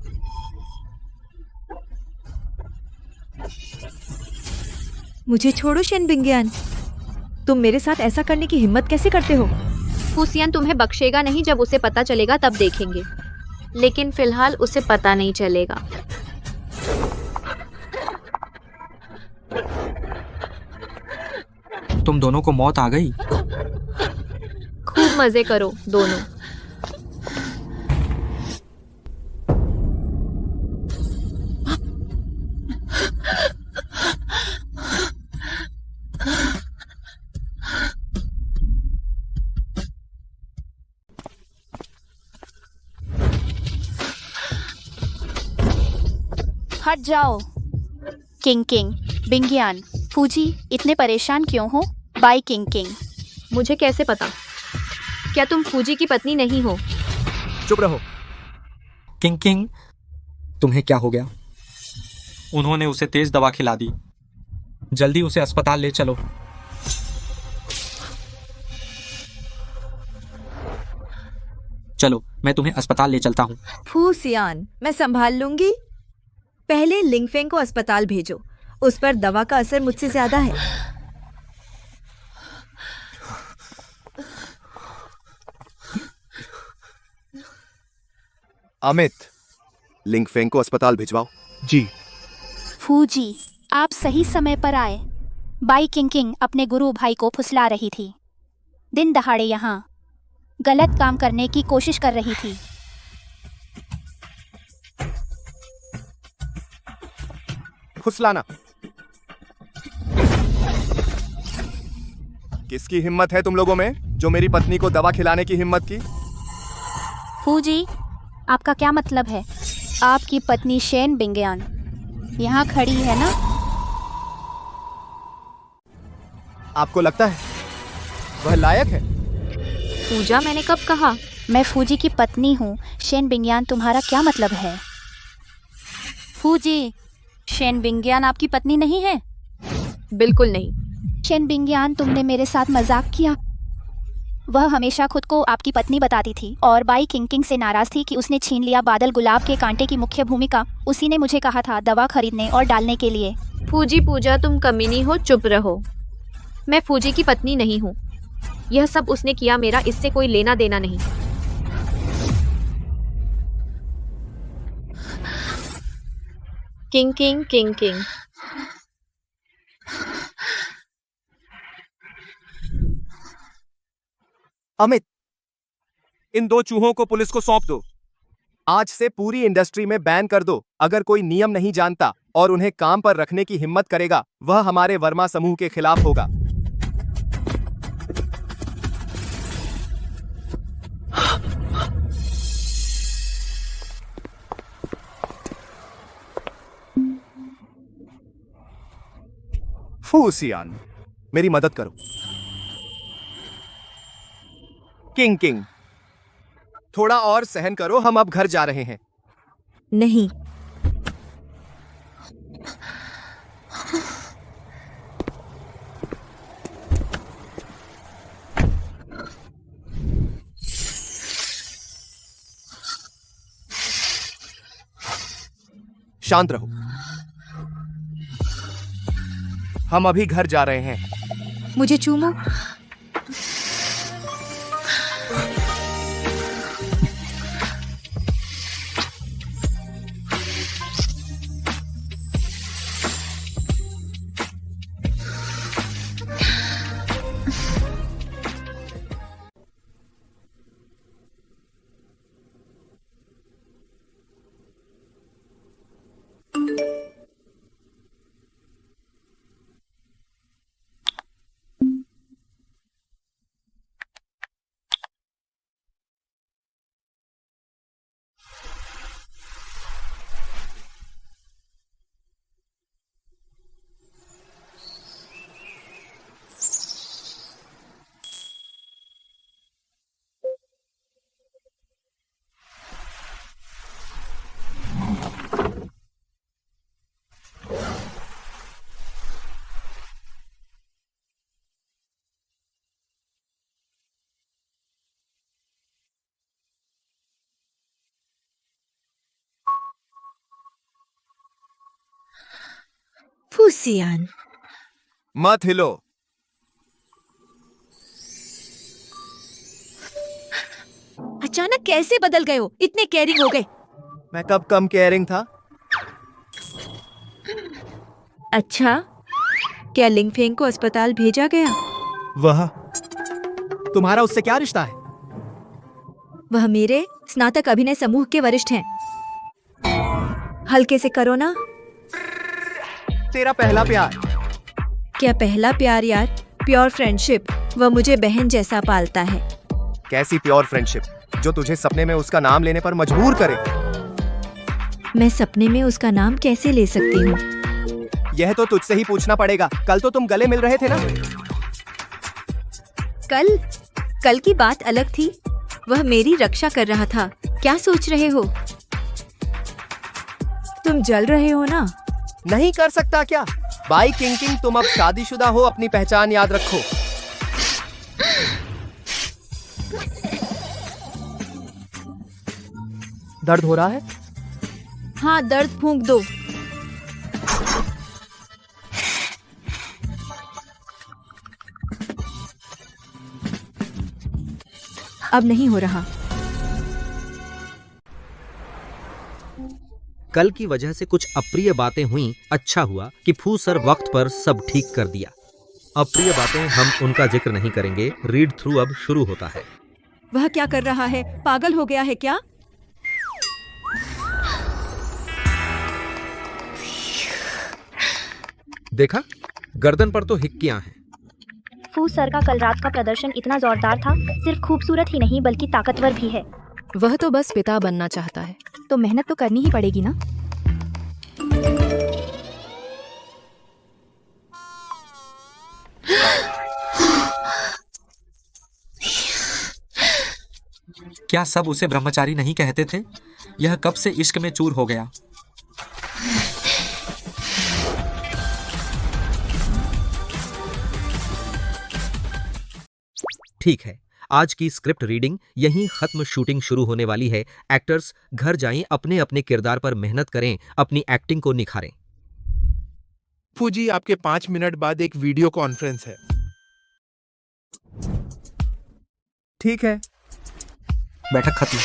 मुझे छोड़ो शेन बिंगियान। तुम मेरे साथ ऐसा करने की हिम्मत कैसे करते हो? फूसियान तुम्हें बख्शेगा नहीं। जब उसे पता चलेगा तब देखेंगे। लेकिन फिलहाल उसे पता नहीं चलेगा। तुम दोनों को मौत आ गई। खूब मजे करो दोनों। हट जाओ। किंग बिंगियान, फूजी, इतने परेशान क्यों हो? Bye king. मुझे कैसे पता? क्या तुम फूजी की पत्नी नहीं हो? चुप रहो। किंग तुम्हें क्या हो गया? उन्होंने उसे तेज दवा खिला दी। जल्दी उसे अस्पताल ले चलो। चलो, मैं तुम्हें अस्पताल ले चलता हूँ। फूसियान, मैं संभाल लूंगी। पहले लिंगफेंग को अस्पताल भेजो। उस पर दवा का असर मुझसे ज्यादा है। अमित, लिंगफेंग को अस्पताल भिजवाओ। जी। फूजी, आप सही समय पर आए। बाई किंग अपने गुरु भाई को फुसला रही थी। दिन दहाड़े यहाँ गलत काम करने की कोशिश कर रही थी। फुसलाना। किसकी हिम्मत है तुम लोगों में जो मेरी पत्नी को दवा खिलाने की हिम्मत की? फूजी, आपका क्या मतलब है? आपकी पत्नी शेन बिंगियान यहाँ खड़ी है ना? आपको लगता है वह लायक है? पूजा, मैंने कब कहा? मैं फूजी की पत्नी हूँ। शेन बिंगयान तुम्हारा क्या मतलब है? फूजी, शेन बिंगयान आपकी पत्नी नहीं है? बिल्कुल नहीं। शेन बिंगयान, तुमने मेरे साथ मजाक किया। वह हमेशा खुद को आपकी पत्नी बताती थी और बाई किंग से नाराज थी कि उसने छीन लिया बादल गुलाब के कांटे की मुख्य भूमिका। उसी ने मुझे कहा था दवा खरीदने और डालने के लिए। फूजी, पूजा, तुम कमीनी हो, चुप रहो। मैं फूजी की पत्नी नहीं हूँ। यह सब उसने किया, मेरा इससे कोई लेना देना नहीं। King king king king. Amit, इन 2 चूहों को पुलिस को सौंप दो। आज से पूरी इंडस्ट्री में बैन कर दो। अगर कोई नियम नहीं जानता और उन्हें काम पर रखने की हिम्मत करेगा, वह हमारे वर्मा समूह के खिलाफ होगा। फूसियान, मेरी मदद करो। किंग किंग, थोड़ा और सहन करो, हम अब घर जा रहे हैं। नहीं, शांत रहो। हम अभी घर जा रहे हैं। मुझे चूमो। फूसियान, मत हिलो। अचानक कैसे बदल गए हो? इतने केयरिंग हो गए। मैं कब कम केयरिंग था? अच्छा, क्या लिंगफेंग को अस्पताल भेजा गया? वह तुम्हारा उससे क्या रिश्ता है? वह मेरे स्नातक अभिनय समूह के वरिष्ठ हैं। हल्के से करो ना। तेरा पहला प्यार। क्या पहला प्यार यार? Pure friendship. वह मुझे बहन जैसा पालता है। कैसी प्योर फ्रेंडशिप जो तुझे सपने में उसका नाम लेने पर मजबूर करे? मैं सपने में उसका नाम कैसे ले सकती हूँ? यह तो तुझसे ही पूछना पड़ेगा। कल तो तुम गले मिल रहे थे ना? कल की बात अलग थी। वह मेरी रक्षा कर रहा था। क्या सोच रहे हो? तुम जल रहे हो ना? नहीं कर सकता क्या? बाई किंग किंग, तुम अब शादीशुदा हो, अपनी पहचान याद रखो। दर्द हो रहा है? हाँ, दर्द फूंक दो। अब नहीं हो रहा। कल की वजह से कुछ अप्रिय बातें हुई। अच्छा हुआ कि फू सर वक्त पर सब ठीक कर दिया। अप्रिय बातें, हम उनका जिक्र नहीं करेंगे। रीड थ्रू अब शुरू होता है। वह क्या कर रहा है? पागल हो गया है क्या? देखा, गर्दन पर तो हिक्कियां हैं। फू सर का कल रात का प्रदर्शन इतना जोरदार था, सिर्फ खूबसूरत ही नहीं बल्कि ताकतवर भी है। वह तो बस पिता बनना चाहता है। तो मेहनत तो करनी ही पड़ेगी ना। क्या सब उसे ब्रह्मचारी नहीं कहते थे? यह कब से इश्क में चूर हो गया? ठीक है, आज की स्क्रिप्ट रीडिंग यहीं खत्म। शूटिंग शुरू होने वाली है। एक्टर्स घर जाएं, अपने अपने किरदार पर मेहनत करें, अपनी एक्टिंग को निखारें। फूजी, आपके 5 मिनट बाद एक वीडियो कॉन्फ्रेंस है। ठीक है। बैठक खत्म।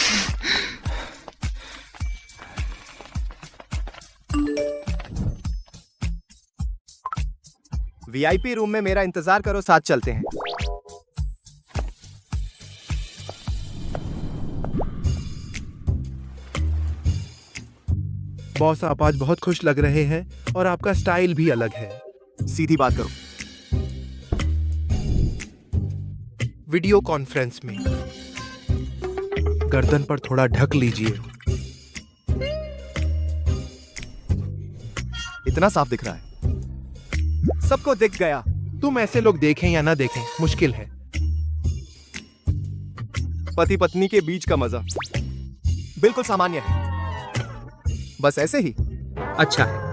वीआईपी रूम में मेरा इंतजार करो, साथ चलते हैं। बॉस, आप आज बहुत खुश लग रहे हैं और आपका स्टाइल भी अलग है। सीधी बात करो। वीडियो कॉन्फ्रेंस में गर्दन पर थोड़ा ढक लीजिए। इतना साफ दिख रहा है, सबको दिख गया। तुम ऐसे लोग देखें या ना देखें, मुश्किल है। पति पत्नी के बीच का मजा बिल्कुल सामान्य है, बस ऐसे ही। अच्छा है।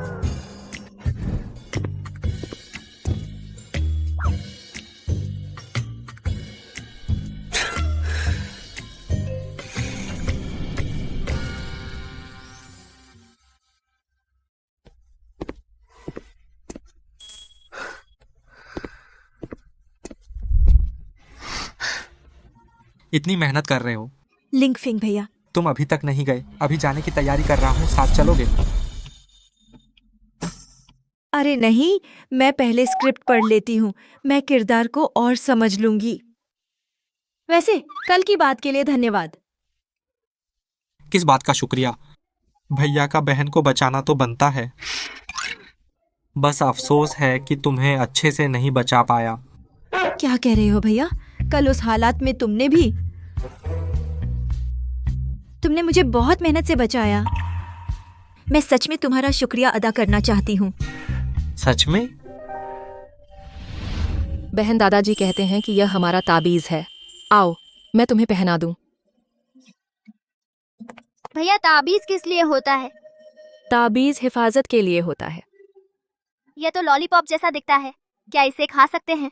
इतनी मेहनत कर रहे हो, लिंक फिंग भैया। तुम अभी तक नहीं गए। अभी जाने की तैयारी कर रहा हूँ, साथ चलोगे? अरे नहीं, मैं पहले स्क्रिप्ट पढ़ लेती हूँ, मैं किरदार को और समझ लूंगी। वैसे कल की बात के लिए धन्यवाद। किस बात का शुक्रिया? भैया का बहन को बचाना तो बनता है, बस अफसोस है कि तुम्हें अच्छे से नहीं बचा पाया। क्या कह रहे हो भैया? कल उस हालात में तुमने मुझे बहुत मेहनत से बचाया। मैं सच में तुम्हारा शुक्रिया अदा करना चाहती हूँ। सच में? बहन, दादाजी कहते हैं कि यह हमारा ताबीज है। आओ, मैं तुम्हें पहना दूं। भैया, ताबीज किस लिए होता है? ताबीज हिफाजत के लिए होता है। यह तो लॉलीपॉप जैसा दिखता है, क्या इसे खा सकते हैं?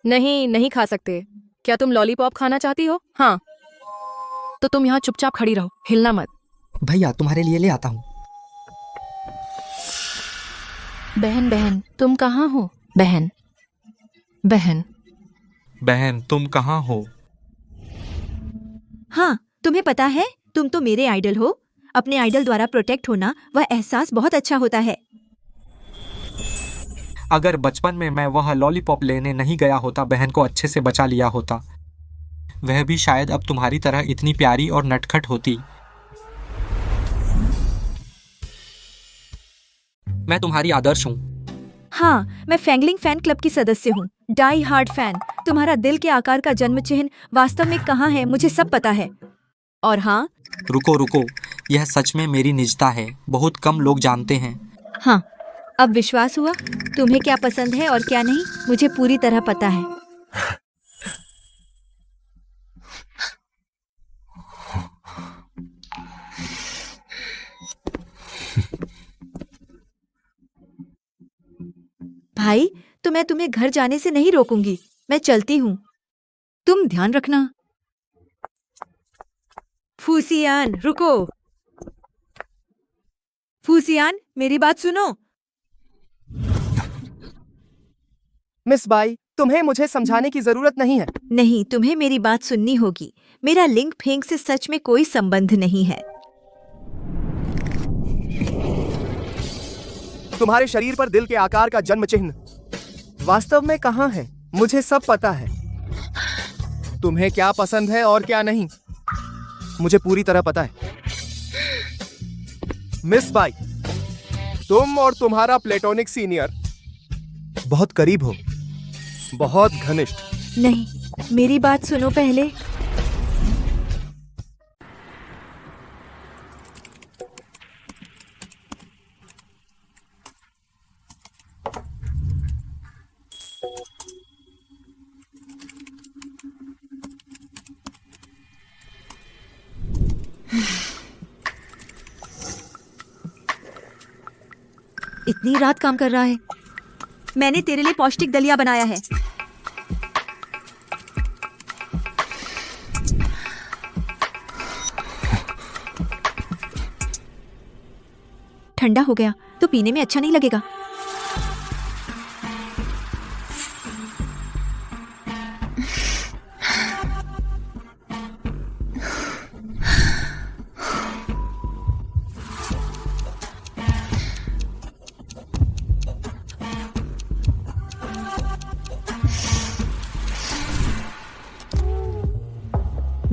नहीं, नहीं खा सकते। क्या तुम लॉलीपॉप खाना चाहती हो? हाँ, तो तुम यहाँ चुपचाप खड़ी रहो, हिलना मत। भैया, तुम्हारे लिए ले आता हूँ। बहन बहन, तुम कहाँ हो? बहन बहन बहन, तुम कहाँ हो? हाँ, तुम्हें पता है, तुम तो मेरे आइडल हो। अपने आइडल द्वारा प्रोटेक्ट होना, वह एहसास बहुत अच्छा होता है। अगर बचपन में मैं वह लॉलीपॉप लेने नहीं गया होता, बहन को अच्छे से बचा लिया होता, वह भी शायद अब तुम्हारी तरह इतनी प्यारी और नटखट होती। मैं तुम्हारी आदर्श हूँ। हाँ, मैं फैंगलिंग फैन क्लब की सदस्य हूँ, डाई हार्ड फैन। तुम्हारा दिल के आकार का जन्म चिन्ह वास्तव में कहाँ है, मुझे सब पता है। और हाँ, रुको, यह सच में मेरी निजता है, बहुत कम लोग जानते हैं। हाँ, अब विश्वास हुआ? तुम्हें क्या पसंद है और क्या नहीं, मुझे पूरी तरह पता है। भाई, तो मैं तुम्हें घर जाने से नहीं रोकूंगी, मैं चलती हूँ। तुम ध्यान रखना। फूसियान, रुको। फूसियान, मेरी बात सुनो। मिस बाई, तुम्हें मुझे समझाने की जरूरत नहीं है। नहीं, तुम्हें मेरी बात सुननी होगी। मेरा लिंक फेंग से सच में कोई संबंध नहीं है। तुम्हारे शरीर पर दिल के आकार का जन्म चिन्ह वास्तव में कहाँ है, मुझे सब पता है। तुम्हें क्या पसंद है और क्या नहीं, मुझे पूरी तरह पता है। मिस बाई, तुम और तुम्हारा प्लेटोनिक सीनियर बहुत करीब हो, बहुत घनिष्ठ। नहीं, मेरी बात सुनो पहले। कितनी रात काम कर रहा है। मैंने तेरे लिए पौष्टिक दलिया बनाया है। ठंडा हो गया तो पीने में अच्छा नहीं लगेगा।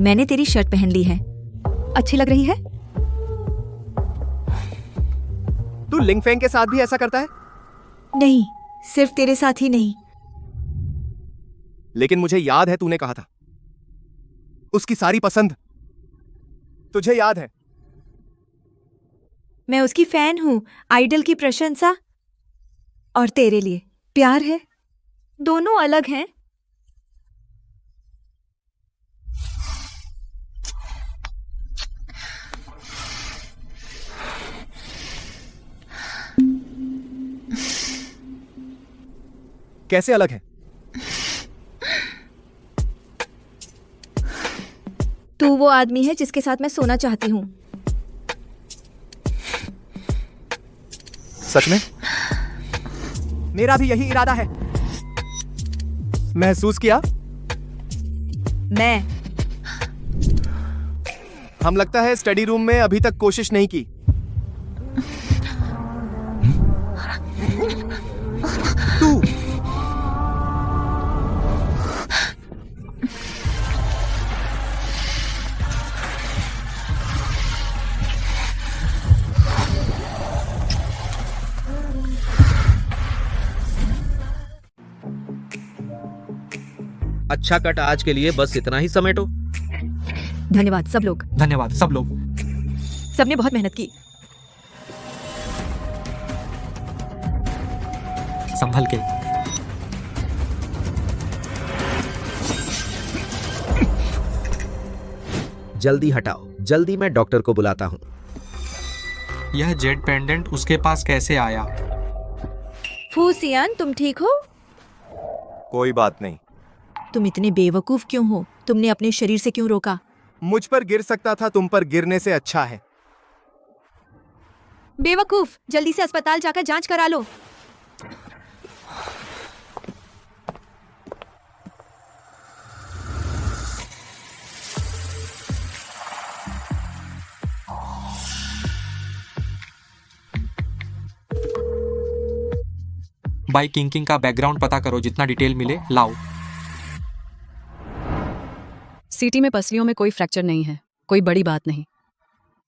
मैंने तेरी शर्ट पहन ली है, अच्छी लग रही है। तू लिंगफेंग के साथ भी ऐसा करता है? नहीं, सिर्फ तेरे साथ ही नहीं। लेकिन मुझे याद है तूने कहा था उसकी सारी पसंद तुझे याद है। मैं उसकी फैन हूं, आइडल की प्रशंसा और तेरे लिए प्यार है, दोनों अलग हैं। कैसे अलग है? तू वो आदमी है जिसके साथ मैं सोना चाहती हूँ। सच में? मेरा भी यही इरादा है। महसूस किया? मैं हम लगता है स्टडी रूम में अभी तक कोशिश नहीं की। तू अच्छा कट आज के लिए बस इतना ही समेटो। धन्यवाद सब लोग। धन्यवाद सब लोग। सबने बहुत मेहनत की। संभल के। जल्दी हटाओ, जल्दी मैं डॉक्टर को बुलाता हूँ। यह जेड पेंडेंट उसके पास कैसे आया? फूसियान, तुम ठीक हो? कोई बात नहीं। तुम इतने बेवकूफ क्यों हो? तुमने अपने शरीर से क्यों रोका? मुझ पर गिर सकता था, तुम पर गिरने से अच्छा है। बेवकूफ, जल्दी से अस्पताल जाकर जांच करा लो। बाई किंकिंग का बैकग्राउंड पता करो, जितना डिटेल मिले लाओ। सीटी में पसलियों में कोई फ्रैक्चर नहीं है, कोई बड़ी बात नहीं।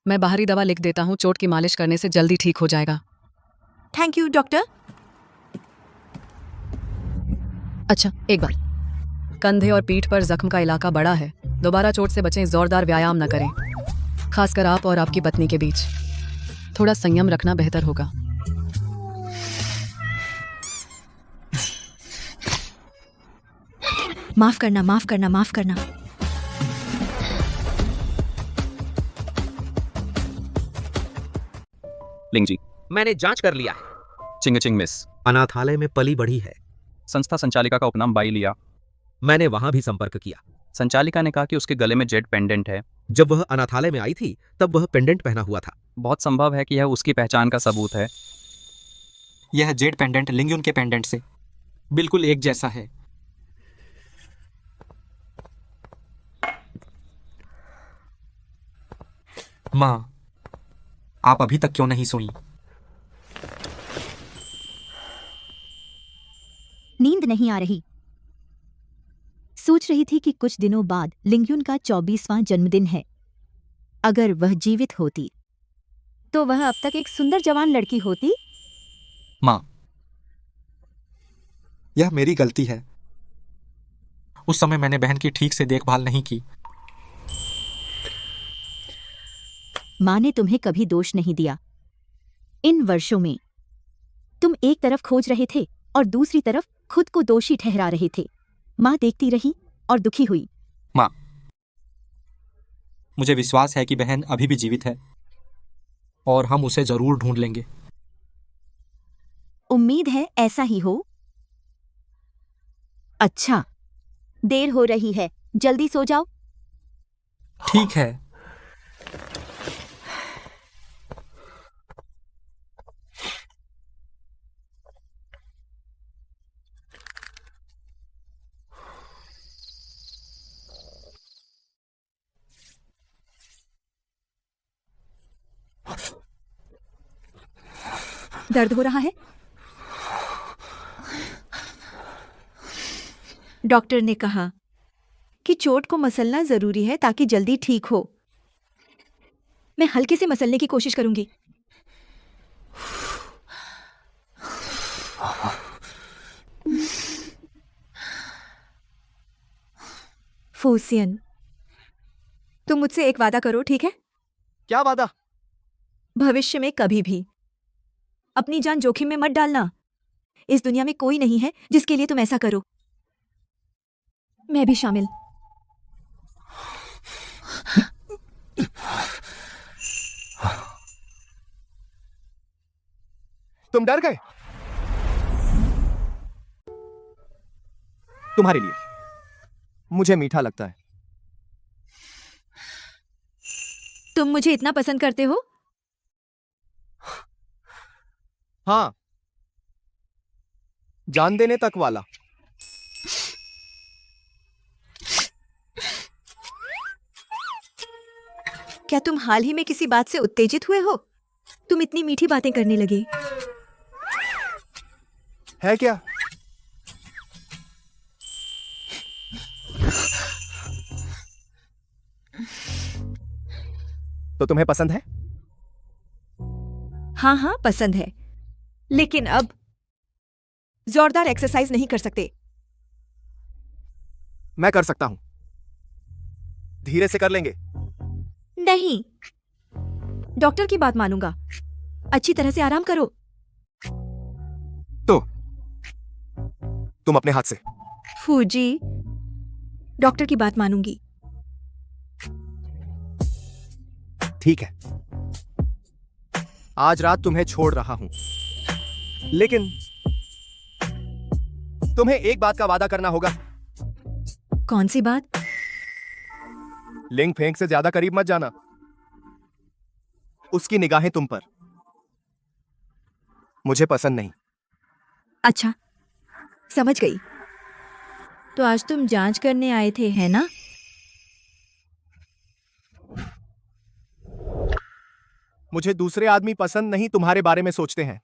मैं बाहरी दवा लिख देता हूँ, चोट की मालिश करने से जल्दी ठीक हो जाएगा। Thank you doctor. अच्छा एक बात, कंधे और पीठ पर जख्म का इलाका बड़ा है, दोबारा चोट से बचें, जोरदार व्यायाम न करें, खासकर आप और आपकी पत्नी के बीच थोड़ा संयम रखना बेहतर होगा। माफ करना, माफ करना, माफ करना। लिंग जी, मैंने जांच कर लिया है। चिंग मिस। अनाथालय में पली बढ़ी है। संस्था संचालिका का उपनाम बाई लिया। मैंने वहां भी संपर्क किया। संचालिका ने कहा कि उसके गले में जेड पेंडेंट है। जब वह अनाथालय में आई थी तब वह पेंडेंट पहना हुआ था। बहुत संभव है कि यह उसकी पहचान का सबूत है। यह जेड पेंडेंट लिंगयुन के पेंडेंट से बिल्कुल एक जैसा है। माँ, आप अभी तक क्यों नहीं सोई? नींद नहीं आ रही। सोच रही थी कि कुछ दिनों बाद लिंगयुन का 24वां जन्मदिन है। अगर वह जीवित होती तो वह अब तक एक सुंदर जवान लड़की होती। माँ, यह मेरी गलती है। उस समय मैंने बहन की ठीक से देखभाल नहीं की। माँ ने तुम्हें कभी दोष नहीं दिया। इन वर्षों में तुम एक तरफ खोज रहे थे और दूसरी तरफ खुद को दोषी ठहरा रहे थे। माँ देखती रही और दुखी हुई। माँ, मुझे विश्वास है कि बहन अभी भी जीवित है और हम उसे जरूर ढूंढ लेंगे। उम्मीद है ऐसा ही हो। अच्छा, देर हो रही है, जल्दी सो जाओ। ठीक है। दर्द हो रहा है? डॉक्टर ने कहा कि चोट को मसलना जरूरी है ताकि जल्दी ठीक हो। मैं हल्के से मसलने की कोशिश करूंगी। फूसियन, तुम मुझसे एक वादा करो, ठीक है? क्या वादा? भविष्य में कभी भी अपनी जान जोखिम में मत डालना। इस दुनिया में कोई नहीं है जिसके लिए तुम ऐसा करो, मैं भी शामिल। तुम डर गए? तुम्हारे लिए मुझे मीठा लगता है। तुम मुझे इतना पसंद करते हो? हाँ, जान देने तक वाला। क्या तुम हाल ही में किसी बात से उत्तेजित हुए हो? तुम इतनी मीठी बातें करने लगे। है क्या? तो तुम्हें पसंद है? हाँ हाँ, पसंद है, लेकिन अब जोरदार एक्सरसाइज नहीं कर सकते। मैं कर सकता हूं, धीरे से कर लेंगे। नहीं, डॉक्टर की बात मानूंगा। अच्छी तरह से आराम करो। तो तुम अपने हाथ से। फूजी, डॉक्टर की बात मानूंगी। ठीक है, आज रात तुम्हें छोड़ रहा हूं, लेकिन तुम्हें एक बात का वादा करना होगा। कौन सी बात? लिंग फेंक से ज्यादा करीब मत जाना। उसकी निगाहें तुम पर मुझे पसंद नहीं। अच्छा, समझ गई। तो आज तुम जांच करने आए थे, है ना? मुझे दूसरे आदमी पसंद नहीं तुम्हारे बारे में सोचते हैं।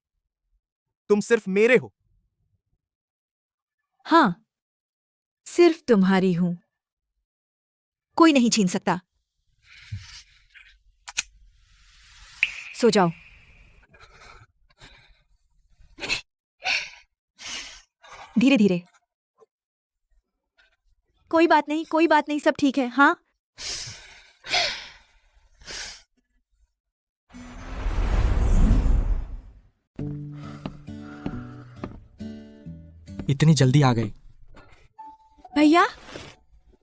तुम सिर्फ मेरे हो। हाँ, सिर्फ तुम्हारी हूं, कोई नहीं छीन सकता। सो जाओ। धीरे धीरे। कोई बात नहीं, कोई बात नहीं, सब ठीक है। हाँ, इतनी जल्दी आ गए? भैया,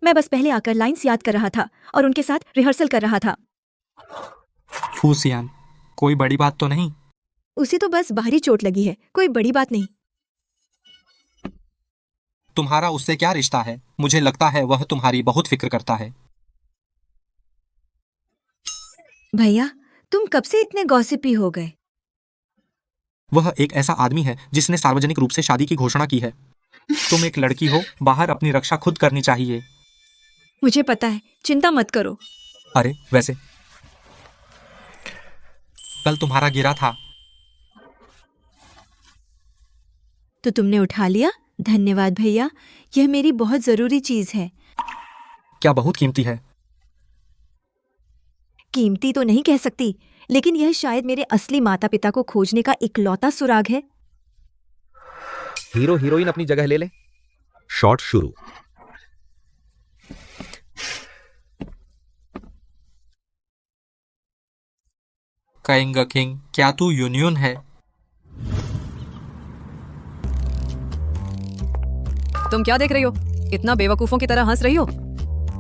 मैं बस पहले आकर लाइंस याद कर रहा था और उनके साथ रिहर्सल कर रहा था। फूसियान, कोई बड़ी बात तो नहीं? उसे तो बस बाहरी चोट लगी है, कोई बड़ी बात नहीं। तुम्हारा उससे क्या रिश्ता है? मुझे लगता है वह तुम्हारी बहुत फिक्र करता है। भैया, तुम कब से इतने गॉसिपी हो गए? वह एक ऐसा आदमी है जिसने सार्वजनिक रूप से शादी की घोषणा की है। तुम एक लड़की हो, बाहर अपनी रक्षा खुद करनी चाहिए। मुझे पता है, चिंता मत करो। अरे वैसे कल तुम्हारा गिरा था। तो तुमने उठा लिया? धन्यवाद भैया, यह मेरी बहुत जरूरी चीज है। क्या बहुत कीमती है? कीमती तो नहीं कह सकती, लेकिन यह शायद मेरे असली माता पिता को खोजने का इकलौता सुराग है। हीरो हीरोइन अपनी जगह ले ले। शॉट शुरू। कहेंगा किंग, क्या तू यूनियन है? तुम क्या देख रही हो? इतना बेवकूफों की तरह हंस रही हो?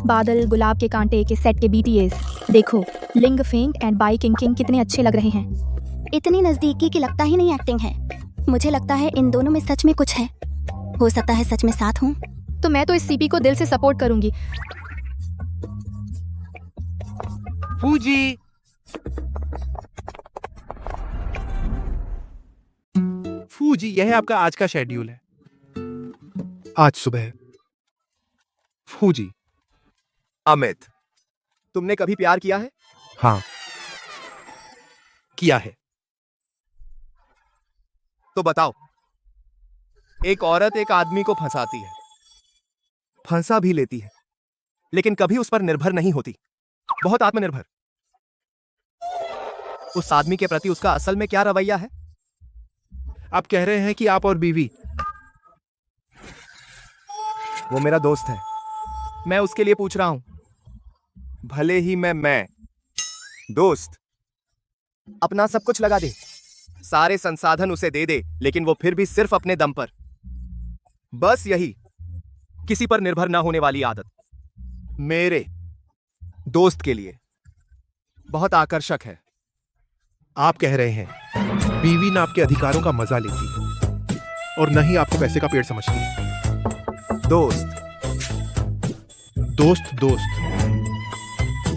बादल गुलाब के कांटे के सेट के BTS देखो, लिंग Feng and by king king कितने अच्छे लग रहे हैं। इतनी नजदीकी की लगता ही नहीं एक्टिंग है। मुझे लगता है इन दोनों में सच में कुछ है। हो सकता है सच में साथ हों। तो मैं तो इस सीपी को दिल से सपोर्ट करूंगी। फूजी, फूजी, यह है आपका आज का शेड्यूल है। आज सुबह। फूजी। अमित, तुमने कभी प्यार किया है? हाँ, किया है। तो बताओ। एक औरत एक आदमी को फंसाती है, फंसा भी लेती है, लेकिन कभी उस पर निर्भर नहीं होती, बहुत आत्मनिर्भर। उस आदमी के प्रति उसका असल में क्या रवैया है? आप कह रहे हैं कि आप और बीवी? वो मेरा दोस्त है, मैं उसके लिए पूछ रहा हूं। भले ही मैं दोस्त अपना सब कुछ लगा दे, सारे संसाधन उसे दे दे, लेकिन वो फिर भी सिर्फ अपने दम पर, बस यही, किसी पर निर्भर ना होने वाली आदत मेरे दोस्त के लिए बहुत आकर्षक है। आप कह रहे हैं बीवी ना आपके अधिकारों का मजा लेती और न ही आपको पैसे का पेड़ समझती है। दोस्त,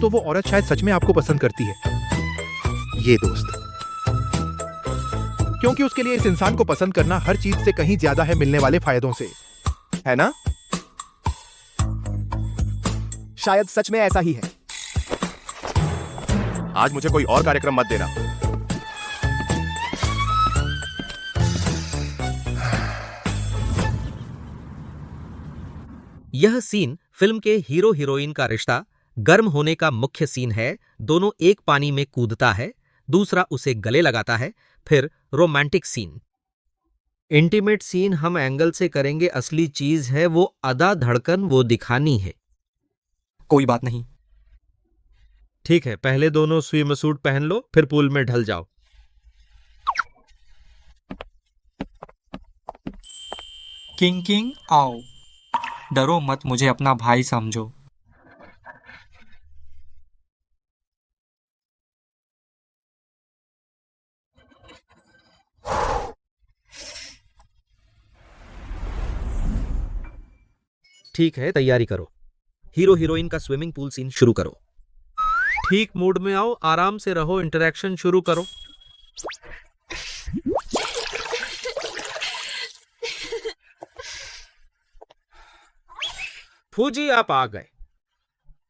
तो वो औरत शायद सच में आपको पसंद करती है, ये दोस्त, क्योंकि उसके लिए इस इंसान को पसंद करना हर चीज से कहीं ज्यादा है मिलने वाले फायदों से, है ना? शायद सच में ऐसा ही है। आज मुझे कोई और कार्यक्रम मत देना। यह सीन फिल्म के हीरो हीरोइन का रिश्ता गर्म होने का मुख्य सीन है। दोनों एक पानी में कूदता है, दूसरा उसे गले लगाता है, फिर रोमांटिक सीन। इंटीमेट सीन हम एंगल से करेंगे, असली चीज है वो अदा धड़कन, वो दिखानी है। कोई बात नहीं। ठीक है, पहले दोनों स्विम सूट पहन लो, फिर पूल में ढल जाओ। किंग आओ, डरो मत, मुझे अपना भाई समझो। ठीक है, तैयारी करो। हीरो हीरोइन का स्विमिंग पूल सीन शुरू करो। ठीक मूड में आओ, आराम से रहो, इंटरेक्शन शुरू करो। फूजी, आप आ गए।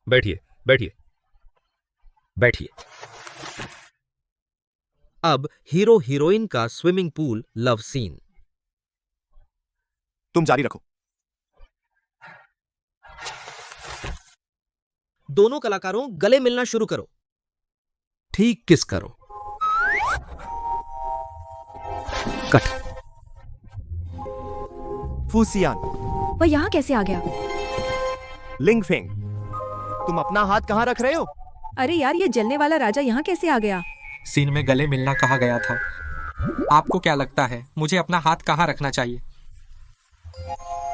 बैठिए बैठिए बैठिए। अब हीरो हीरोइन का स्विमिंग पूल लव सीन। तुम जारी रखो। दोनों कलाकारों गले मिलना शुरू करो। ठीक किस करो। कट। फूसियान, वह यहाँ कैसे आ गया? लिंगफेंग, तुम अपना हाथ कहाँ रख रहे हो? अरे यार, ये जलने वाला राजा यहाँ कैसे आ गया? सीन में गले मिलना कहा गया था। आपको क्या लगता है मुझे अपना हाथ कहाँ रखना चाहिए?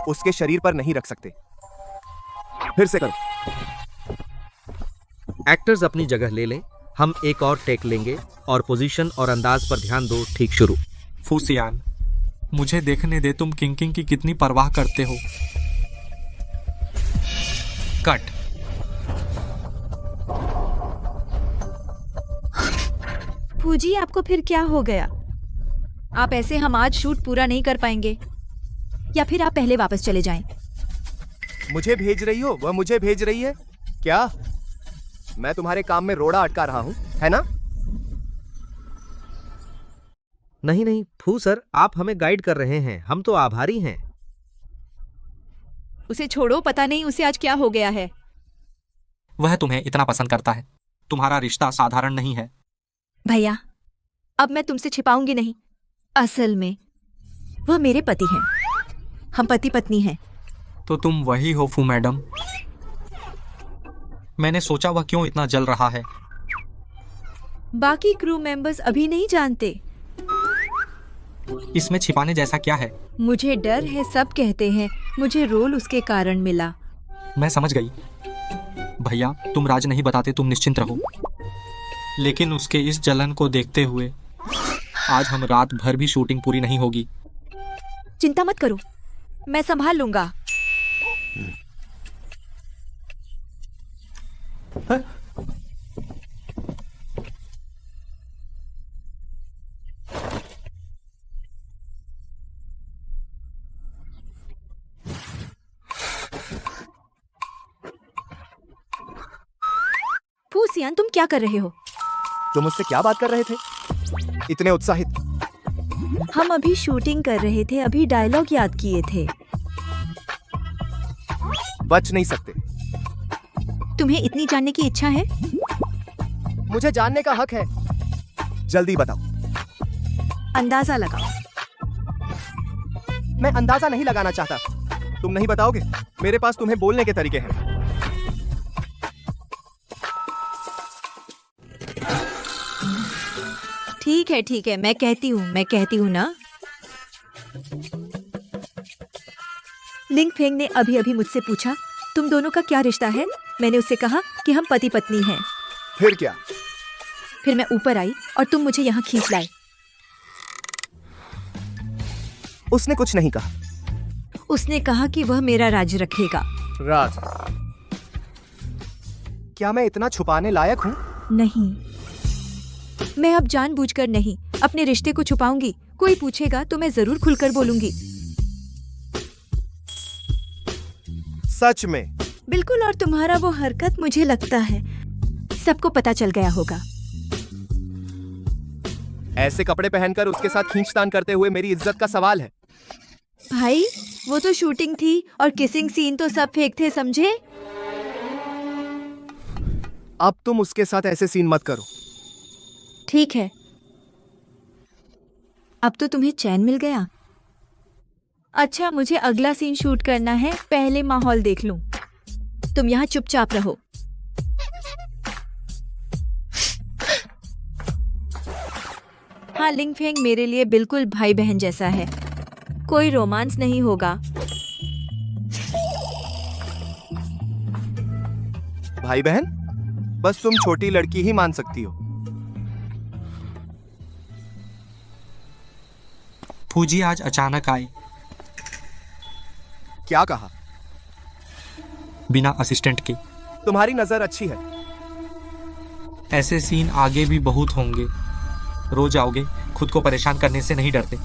उसके शरीर पर नहीं रख सकते। फिर से करो। एक्टर्स अपनी जगह ले लें, हम एक और टेक लेंगे और पोजीशन और अंदाज पर ध्यान दो। ठीक, शुरू। फूसियान, मुझे देखने दे तुम किंग की कितनी परवाह करते हो। कट। फूजी, आपको फिर क्या हो गया? आप ऐसे हम आज शूट पूरा नहीं कर पाएंगे, या फिर आप पहले वापस चले जाएं। मुझे भेज रही हो, वह मुझे भेज रही है क्या? मैं तुम्हारे काम में रोड़ा अटका रहा हूं, है ना? नहीं नहीं फू सर, आप हमें गाइड कर रहे हैं, हम तो आभारी हैं। उसे छोड़ो, पता नहीं उसे आज क्या हो गया है। वह तुम्हें इतना पसंद करता है। तुम्हारा रिश्ता साधारण नहीं है। भैया, अब मैं तुमसे छिपाऊंगी नहीं। असल में वह मेरे पति हैं, हम पति पत्नी हैं। तो तुम वही हो फू मैडम? मैंने सोचा वह क्यों इतना जल रहा है। बाकी क्रू मेंबर्स अभी नहीं जानते। इसमें छिपाने जैसा क्या है? मुझे डर है, सब कहते हैं मुझे रोल उसके कारण मिला। मैं समझ गई। भैया, तुम राज नहीं बताते, तुम निश्चिंत रहो। लेकिन उसके इस जलन को देखते हुए आज हम रात भर भी शूटिंग पूरी नहीं होगी। चिंता मत करो, मैं संभाल लूंगा। फूसियान, तुम क्या कर रहे हो? तुम मुझसे क्या बात कर रहे थे इतने उत्साहित? हम अभी शूटिंग कर रहे थे, अभी डायलॉग याद किए थे। बच नहीं सकते। तुम्हें इतनी जानने की इच्छा है? मुझे जानने का हक है। जल्दी बताओ। अंदाजा लगाओ। मैं अंदाजा नहीं लगाना चाहता। तुम नहीं बताओगे? मेरे पास तुम्हें बोलने के तरीके हैं। ठीक है, मैं कहती हूँ ना। लिंग फेंग ने अभी मुझसे पूछा तुम दोनों का क्या रिश्ता है। मैंने उससे कहा कि हम पति पत्नी हैं। फिर क्या? फिर मैं ऊपर आई और तुम मुझे यहाँ खींच लाए। उसने कुछ नहीं कहा। उसने कहा कि वह मेरा राज रखेगा। राज? क्या मैं इतना छुपाने लायक हूँ? नहीं, मैं अब जानबूझकर नहीं, अपने रिश्ते को छुपाऊंगी। कोई पूछेगा तो मैं जरूर खुलकर बोलूंगी। सच में? बिल्कुल। और तुम्हारा वो हरकत, मुझे लगता है सबको पता चल गया होगा। ऐसे कपड़े पहनकर उसके साथ खींचतान करते हुए मेरी इज्जत का सवाल है। भाई, वो तो शूटिंग थी और किसिंग सीन तो सब फेक थे, समझे? अब तुम उसके साथ ऐसे सीन मत करो। ठीक है, अब तो तुम्हें चैन मिल गया। अच्छा, मुझे अगला सीन शूट करना है, पहले माहौल देख लूं। तुम यहाँ चुपचाप रहो। हाँ, लिंग फेंग मेरे लिए बिल्कुल भाई बहन जैसा है। कोई रोमांस नहीं होगा। भाई बहन? बस तुम छोटी लड़की ही मान सकती हो। फूजी आज अचानक आए। क्या कहा? बिना असिस्टेंट के। तुम्हारी नजर अच्छी है। ऐसे सीन आगे भी बहुत होंगे। रोज आओगे, खुद को परेशान करने से नहीं डरते।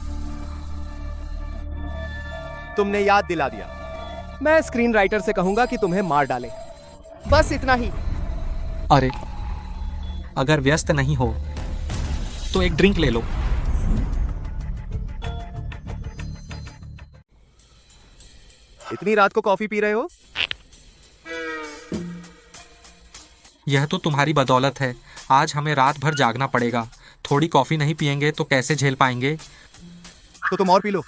तुमने याद दिला दिया। मैं स्क्रीन राइटर से कहूंगा कि तुम्हें मार डाले। बस इतना ही। अरे, अगर व्यस्त नहीं हो तो एक ड्रिंक ले लो। इतनी रात को कॉफी पी रहे हो? यह तो तुम्हारी बदौलत है। आज हमें रात भर जागना पड़ेगा। थोड़ी कॉफी नहीं पिएंगे तो कैसे झेल पाएंगे? तो तुम और पी लो।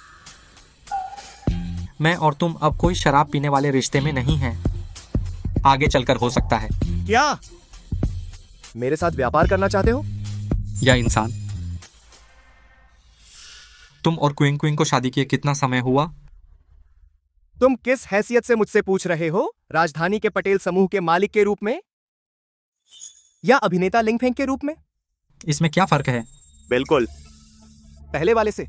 मैं और तुम अब कोई शराब पीने वाले रिश्ते में नहीं हैं। आगे चलकर हो सकता है। क्या मेरे साथ व्यापार करना चाहते हो? या इंसान? तुम और क्विंग क्विंग को शादी किए कितना समय हुआ? तुम किस हैसियत से मुझसे पूछ रहे हो? राजधानी के पटेल समूह के मालिक के रूप में या अभिनेता लिंग फेंग के रूप में? इसमें क्या फर्क है? बिल्कुल, पहले वाले से।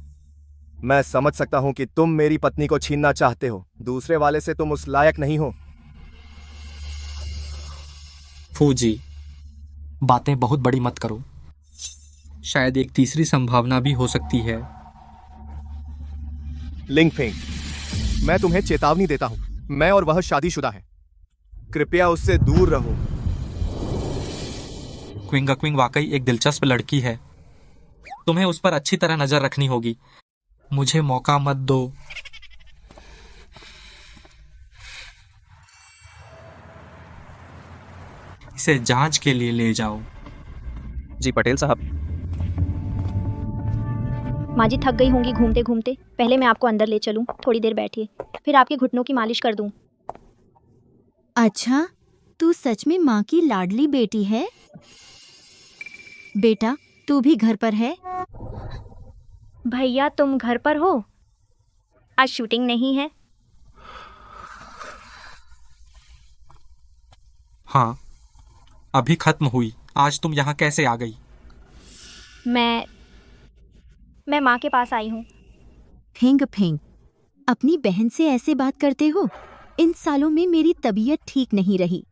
मैं समझ सकता हूं कि तुम मेरी पत्नी को छीनना चाहते हो। दूसरे वाले से तुम उस लायक नहीं हो। फूजी, बातें बहुत बड़ी मत करो। शायद एक तीसरी संभावना भी हो सकती है। लिंग फेंग, मैं तुम्हें चेतावनी देता हूं। मैं और वह शादीशुदा है। कृपया उससे दूर रहो। क्विंग क्विंग वाकई एक दिलचस्प लड़की है। तुम्हें उस पर अच्छी तरह नजर रखनी होगी। मुझे मौका मत दो। इसे जांच के लिए ले जाओ। जी पटेल साहब। माँ जी थक गई होंगी घूमते घूमते। पहले मैं आपको अंदर ले चलूं, थोड़ी देर बैठिए, फिर आपके घुटनों की मालिश कर दूं। अच्छा, तू सच में माँ की लाडली बेटी है? बेटा, तू भी घर पर है? भैया तुम घर पर हो? आज शूटिंग नहीं है? हाँ, अभी खत्म हुई। आज तुम यहाँ कैसे आ गई? मैं माँ के पास आई हूँ। फेंग फेंग, अपनी बहन से ऐसे बात करते हो? इन सालों में मेरी तबीयत ठीक नहीं रही।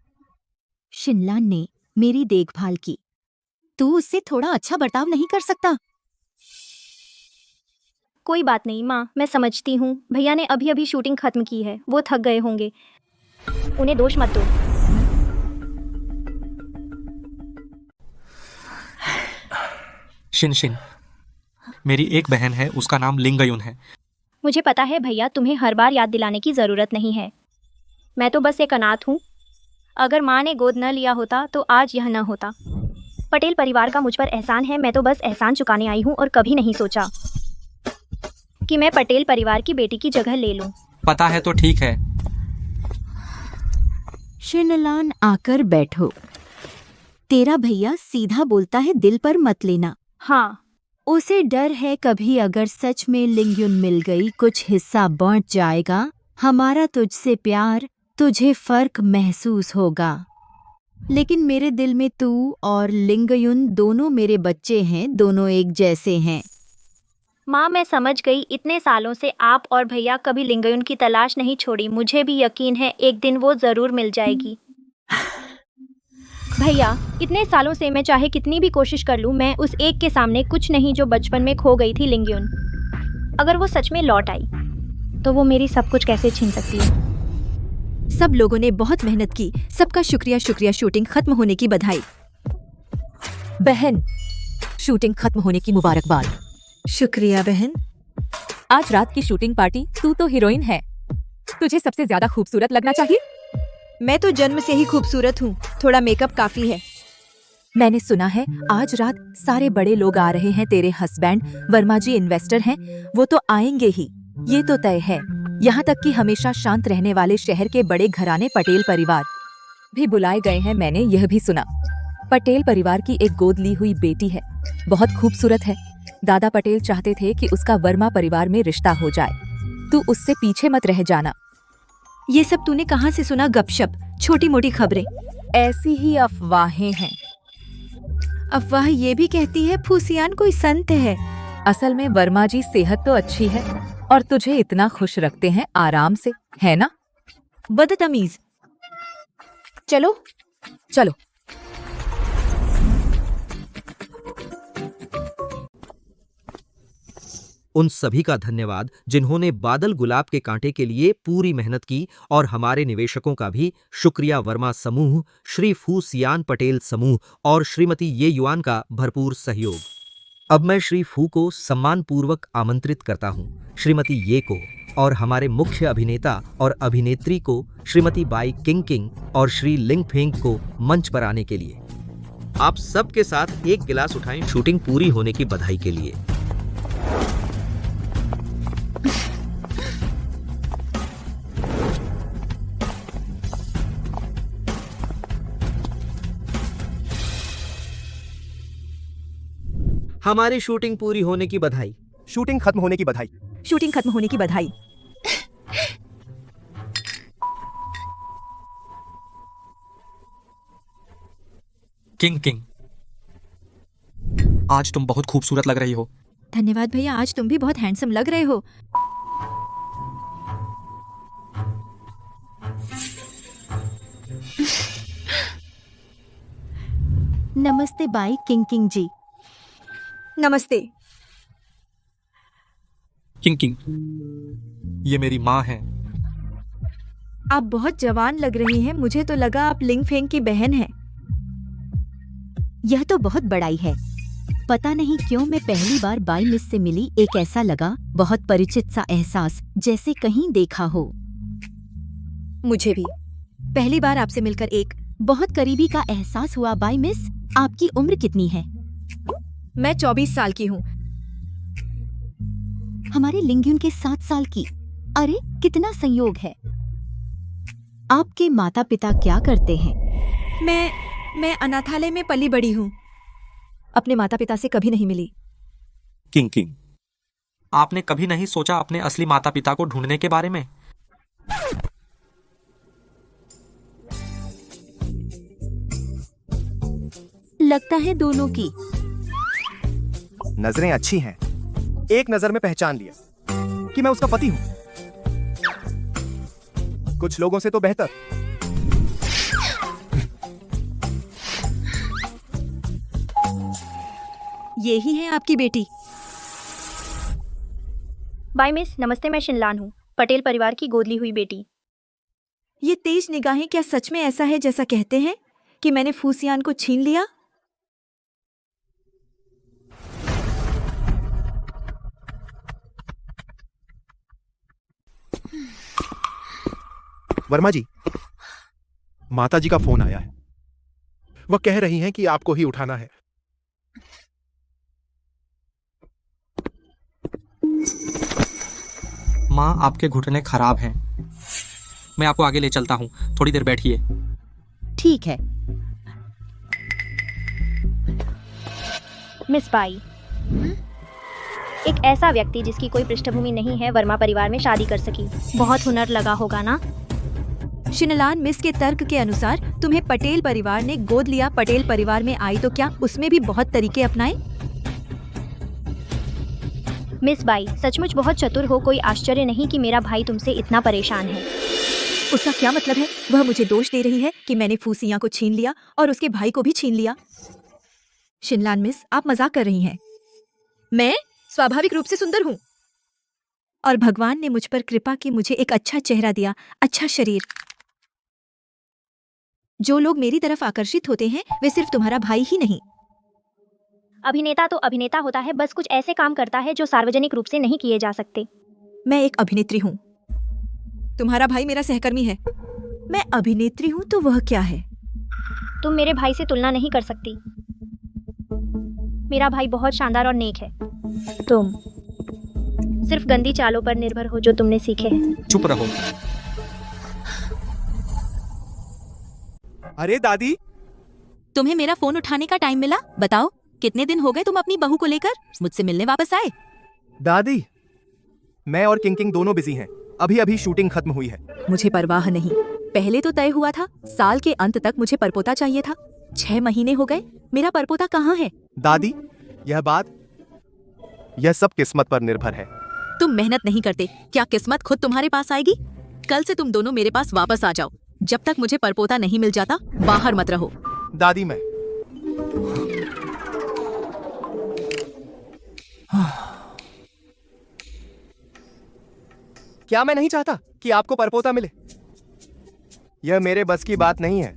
शिनलान ने मेरी देखभाल की। तू उससे थोड़ा अच्छा बर्ताव नहीं कर सकता? कोई बात नहीं माँ, मैं समझती हूँ। भैया ने अभी अभी शूटिंग खत्म की है, वो थक गए होंगे। उन्हें दोष मत दो। शिन शिन, मेरी एक बहन है, उसका नाम लिंगयुन है। मुझे पता है भैया, तुम्हें हर बार याद दिलाने की ज़रूरत नहीं है। मैं तो बस एक अनाथ हूँ। अगर माँ ने गोद न लिया होता तो आज यह न होता। पटेल परिवार का मुझ पर एहसान है, मैं तो बस एहसान चुकाने आई हूँ और कभी नहीं सोचा कि मैं पटेल परिवार की बेटी की जगह ले लूँ। पता है तो ठीक है। शिनलान, आकर बैठो। तेरा भैया सीधा बोलता है, दिल पर मत लेना। हाँ, उसे डर है कभी अगर सच में लिंगयुन मिल गई, कुछ हिस्सा बांट जाएगा। हमारा तुझसे प्यार, तुझे फर्क महसूस होगा। लेकिन मेरे दिल में तू और लिंगयुन दोनों मेरे बच्चे हैं, दोनों एक जैसे हैं। माँ मैं समझ गई। इतने सालों से आप और भैया कभी लिंगयुन की तलाश नहीं छोड़ी। मुझे भी यकीन है एक दिन वो ज़रूर मिल जाएगी। भैया, इतने सालों से मैं चाहे कितनी भी कोशिश कर लूँ, मैं उस एक के सामने कुछ नहीं जो बचपन में खो गई थी, लिंगयुन। अगर वो सच में लौट आई तो वो मेरी सब कुछ कैसे छीन सकती है? सब लोगों ने बहुत मेहनत की। सबका शुक्रिया शुक्रिया। शूटिंग खत्म होने की बधाई। बहन, शूटिंग खत्म होने की मुबारकबाद। शुक्रिया बहन। आज रात की शूटिंग पार्टी, तू तो हीरोइन है, तुझे सबसे ज्यादा खूबसूरत लगना चाहिए। मैं तो जन्म से ही खूबसूरत हूँ, थोड़ा मेकअप काफी है। मैंने सुना है आज रात सारे बड़े लोग आ रहे हैं। तेरे हस्बैंड वर्मा जी इन्वेस्टर हैं, वो तो आएंगे ही, ये तो तय है। यहाँ तक कि हमेशा शांत रहने वाले शहर के बड़े घराने पटेल परिवार भी बुलाए गए हैं। मैंने यह भी सुना पटेल परिवार की एक गोद ली हुई बेटी है, बहुत खूबसूरत है। दादा पटेल चाहते थे कि उसका वर्मा परिवार में रिश्ता हो जाए। तू उससे पीछे मत रह जाना। ये सब तूने कहाँ से सुना? गपशप, छोटी मोटी खबरें। ऐसी ही अफवाहें हैं। अफवाह ये भी कहती है फूसियान कोई संत है। असल में वर्मा जी सेहत तो अच्छी है और तुझे इतना खुश रखते हैं आराम से, है ना? बदतमीज। चलो चलो। उन सभी का धन्यवाद जिन्होंने बादल गुलाब के कांटे के लिए पूरी मेहनत की, और हमारे निवेशकों का भी शुक्रिया। वर्मा समूह, श्री फू सियान पटेल समूह और श्रीमती ये युआन का भरपूर सहयोग। अब मैं श्री फू को सम्मानपूर्वक आमंत्रित करता हूं, श्रीमती ये को और हमारे मुख्य अभिनेता और अभिनेत्री को श्रीमती बाई किंग और श्री लिंग फेंग को मंच पर आने के लिए। आप सबके साथ एक गिलास उठाएं शूटिंग पूरी होने की बधाई के लिए। हमारी शूटिंग पूरी होने की बधाई। शूटिंग खत्म होने की बधाई। शूटिंग खत्म होने की बधाई। किंग, आज तुम बहुत खूबसूरत लग रही हो। धन्यवाद भैया, आज तुम भी बहुत हैंडसम लग रहे हो। नमस्ते बाई किंग जी। नमस्ते। किंग, ये मेरी माँ है। आप बहुत जवान लग रही हैं, मुझे तो लगा आप लिंग फेंग की बहन हैं। यह तो बहुत बड़ाई है। पता नहीं क्यों मैं पहली बार बाई मिस से मिली, एक ऐसा लगा, बहुत परिचित सा एहसास, जैसे कहीं देखा हो। मुझे भी पहली बार आपसे मिलकर एक बहुत करीबी का एहसास हुआ। बाई मिस, आपकी उम्र कितनी है? मैं 24 साल की हूँ। हमारे लिंगयुन के 7 साल की। अरे कितना संयोग है। आपके माता पिता क्या करते हैं? मैं अनाथालय में पली बड़ी हूँ। अपने माता पिता से कभी नहीं मिली। किंग, आपने कभी नहीं सोचा अपने असली माता पिता को ढूंढने के बारे में? लगता है दोनों की नजरें अच्छी हैं, एक नजर में पहचान लिया कि मैं उसका पति हूं। कुछ लोगों से तो बेहतर। यही है आपकी बेटी। बाय मिस, नमस्ते, मैं शिनलान हूँ, पटेल परिवार की गोद ली हुई बेटी। ये तेज निगाहें क्या सच में ऐसा है जैसा कहते हैं कि मैंने फूसियान को छीन लिया? वर्मा जी, माता जी का फोन आया है। वह कह रही हैं कि आपको ही उठाना है। माँ, आपके घुटने खराब हैं। मैं आपको आगे ले चलता हूँ, थोड़ी देर बैठिए। ठीक है। मिस बाई, एक ऐसा व्यक्ति जिसकी कोई पृष्ठभूमि नहीं है वर्मा परिवार में शादी कर सकी। बहुत हुनर लगा होगा ना? शिनलान मिस के तर्क के अनुसार तुम्हें पटेल परिवार ने गोद लिया, पटेल परिवार में आई तो क्या उसमें भी बहुत तरीके अपनाए? मिस बाई, सचमुच बहुत चतुर हो, कोई आश्चर्य नहीं कि मेरा भाई तुमसे इतना परेशान है। उसका क्या मतलब है? वह मुझे दोष दे रही है कि मैंने फूसिया को छीन लिया और उसके भाई को भी छीन लिया। शिनलान मिस, आप मजाक कर रही हैं। मैं स्वाभाविक रूप से सुंदर हूँ और भगवान ने मुझ पर कृपा की, मुझे एक अच्छा चेहरा दिया, अच्छा शरीर। जो लोग मेरी तरफ आकर्षित होते हैं वे सिर्फ तुम्हारा भाई ही नहीं। अभिनेता तो अभिनेता होता है, बस कुछ ऐसे काम करता है जो सार्वजनिक रूप से नहीं किए जा सकते। मैं एक अभिनेत्री हूँ। तुम्हारा भाई मेरा सहकर्मी है। मैं अभिनेत्री हूँ तो वह क्या है? तुम मेरे भाई से तुलना नहीं कर सकती। मेरा भाई बहुत शानदार और नेक है। तुम सिर्फ गंदी चालों पर निर्भर हो जो तुमने सीखे हैं। चुप रहो। अरे दादी, तुम्हें मेरा फोन उठाने का टाइम मिला? बताओ, कितने दिन हो गए तुम अपनी बहू को लेकर मुझसे मिलने वापस आए? दादी, मैं और किंग दोनों बिजी हैं। अभी अभी शूटिंग खत्म हुई है। मुझे परवाह नहीं। पहले तो तय हुआ था साल के अंत तक मुझे परपोता चाहिए था। 6 महीने हो गए, मेरा परपोता कहाँ है? दादी, यह सब किस्मत पर निर्भर है। तुम मेहनत नहीं करते, क्या किस्मत खुद तुम्हारे पास आएगी? कल से तुम दोनों मेरे पास वापस आ जाओ। जब तक मुझे परपोता नहीं मिल जाता बाहर मत रहो। दादी, मैं क्या मैं नहीं चाहता कि आपको परपोता मिले? यह मेरे बस की बात नहीं है।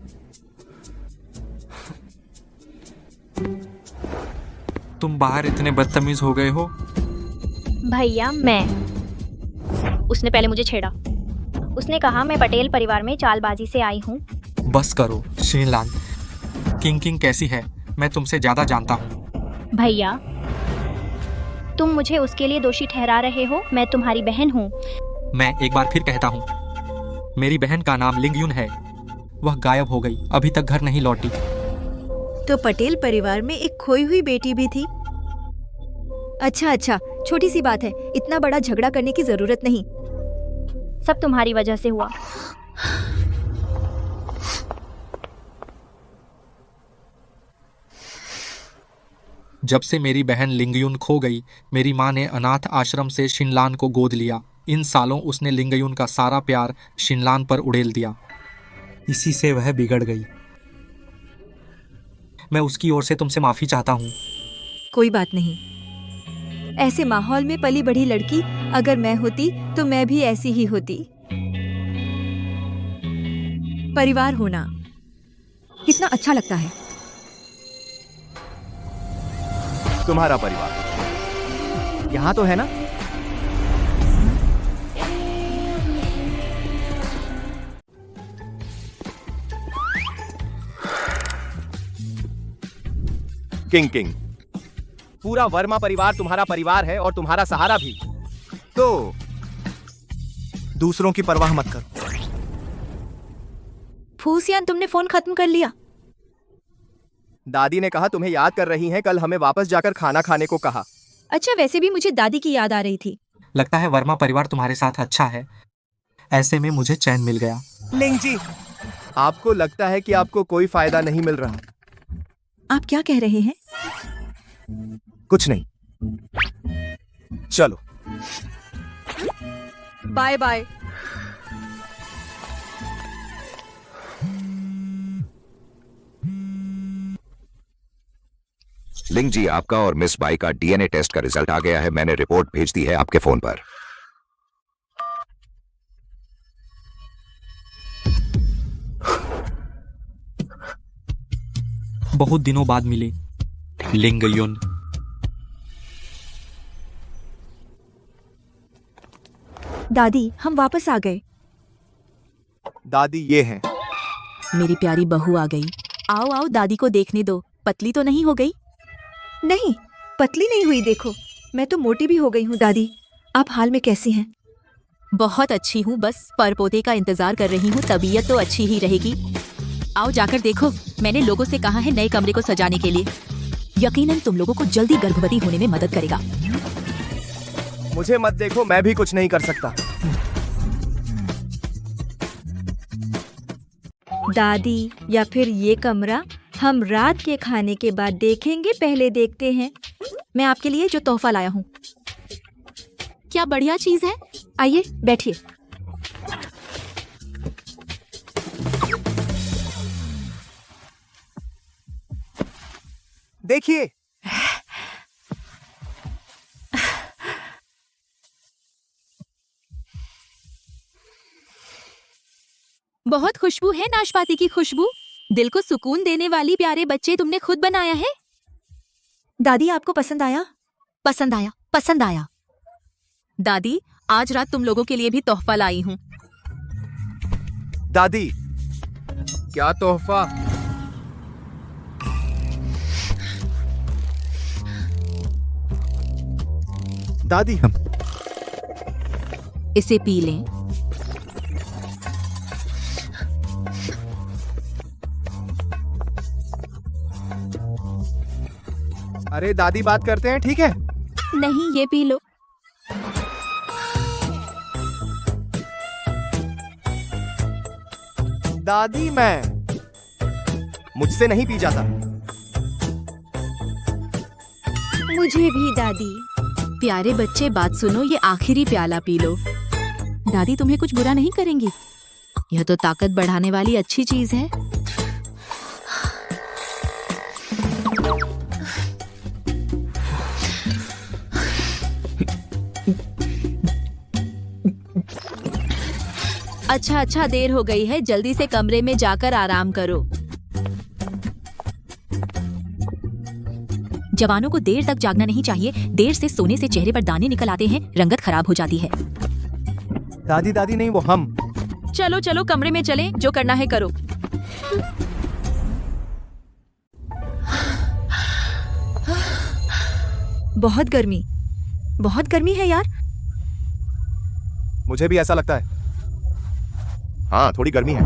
तुम बाहर इतने बदतमीज हो गए हो। भैया, उसने पहले मुझे छेड़ा। उसने कहा मैं पटेल परिवार में चालबाजी से आई हूँ। बस करो शिनलान। किंग कैसी है मैं तुमसे ज्यादा जानता हूँ। भैया, तुम मुझे उसके लिए दोषी ठहरा रहे हो। मैं तुम्हारी बहन हूँ। मैं एक बार फिर कहता हूँ, मेरी बहन का नाम लिंगयुन है। वह गायब हो गई, अभी तक घर नहीं लौटी। तो पटेल परिवार में एक खोई हुई बेटी भी थी। अच्छा, छोटी सी बात है, इतना बड़ा झगड़ा करने की जरूरत नहीं। सब तुम्हारी वजह से हुआ। जब से मेरी बहन लिंगयुन खो गई, मेरी माँ ने अनाथ आश्रम से शिनलान को गोद लिया। इन सालों उसने लिंगयुन का सारा प्यार शिनलान पर उड़ेल दिया। इसी से वह बिगड़ गई। मैं उसकी ओर से तुमसे माफी चाहता हूँ। कोई बात नहीं। ऐसे माहौल में पली बढ़ी लड़की अगर मैं होती तो मैं भी ऐसी ही होती। परिवार होना कितना अच्छा लगता है। तुम्हारा परिवार यहाँ तो है ना? किंग, पूरा वर्मा परिवार तुम्हारा परिवार है और तुम्हारा सहारा भी। तो दूसरों की परवाह मत करो। फूसियान, तुमने फोन खत्म कर लिया? दादी ने कहा तुम्हें याद कर रही हैं, कल हमें वापस जाकर खाना खाने को कहा। अच्छा, वैसे भी मुझे दादी की याद आ रही थी। लगता है वर्मा परिवार तुम्हारे साथ अच्छा है। ऐसे में मुझे चैन मिल गया। लिंग जी, आपको लगता है कि आपको कोई फायदा नहीं मिल रहा? आप क्या कह रहे हैं? कुछ नहीं। चलो। Bye bye. लिंग जी, आपका और मिस बाई का डीएनए टेस्ट का रिजल्ट आ गया है। मैंने रिपोर्ट भेज दी है आपके फोन पर। बहुत दिनों बाद मिले लिंग युन। दादी, हम वापस आ गए। दादी ये हैं। मेरी प्यारी बहू आ गई। आओ आओ, दादी को देखने दो। पतली तो नहीं हो गई? नहीं, पतली नहीं हुई। देखो, मैं तो मोटी भी हो गई हूँ। दादी, आप हाल में कैसी हैं? बहुत अच्छी हूँ, बस परपोते का इंतजार कर रही हूँ। तबीयत तो अच्छी ही रहेगी। आओ जाकर देखो, मैंने लोगों से कहा है नए कमरे को सजाने के लिए। यकीनन तुम लोगों को जल्दी गर्भवती होने में मदद करेगा। मुझे मत देखो, मैं भी कुछ नहीं कर सकता। दादी, या फिर ये कमरा हम रात के खाने के बाद देखेंगे? पहले देखते हैं। मैं आपके लिए जो तोहफा लाया हूँ। क्या बढ़िया चीज है। आइए बैठिए। देखिए, बहुत खुशबू है, नाशपाती की खुशबू। दिल को सुकून देने वाली। प्यारे बच्चे, तुमने खुद बनाया है? दादी, आपको पसंद आया? पसंद आया, पसंद आया। दादी, आज रात तुम लोगों के लिए भी तोहफा लाई हूँ। दादी, क्या तोहफा? दादी, हम इसे पी लें। अरे दादी, बात करते हैं, ठीक है? नहीं, ये पी लो। दादी, मैं मुझसे नहीं पी जाता। मुझे भी दादी। प्यारे बच्चे, बात सुनो, ये आखिरी प्याला पी लो। दादी तुम्हें कुछ बुरा नहीं करेंगी। यह तो ताकत बढ़ाने वाली अच्छी चीज है। अच्छा अच्छा, देर हो गई है, जल्दी से कमरे में जाकर आराम करो। जवानों को देर तक जागना नहीं चाहिए। देर से सोने से चेहरे पर दाने निकल आते हैं, रंगत खराब हो जाती है। दादी दादी नहीं, वो हम। चलो चलो, कमरे में चलें, जो करना है करो। बहुत गर्मी है यार। मुझे भी ऐसा लगता है। हाँ, थोड़ी गर्मी है।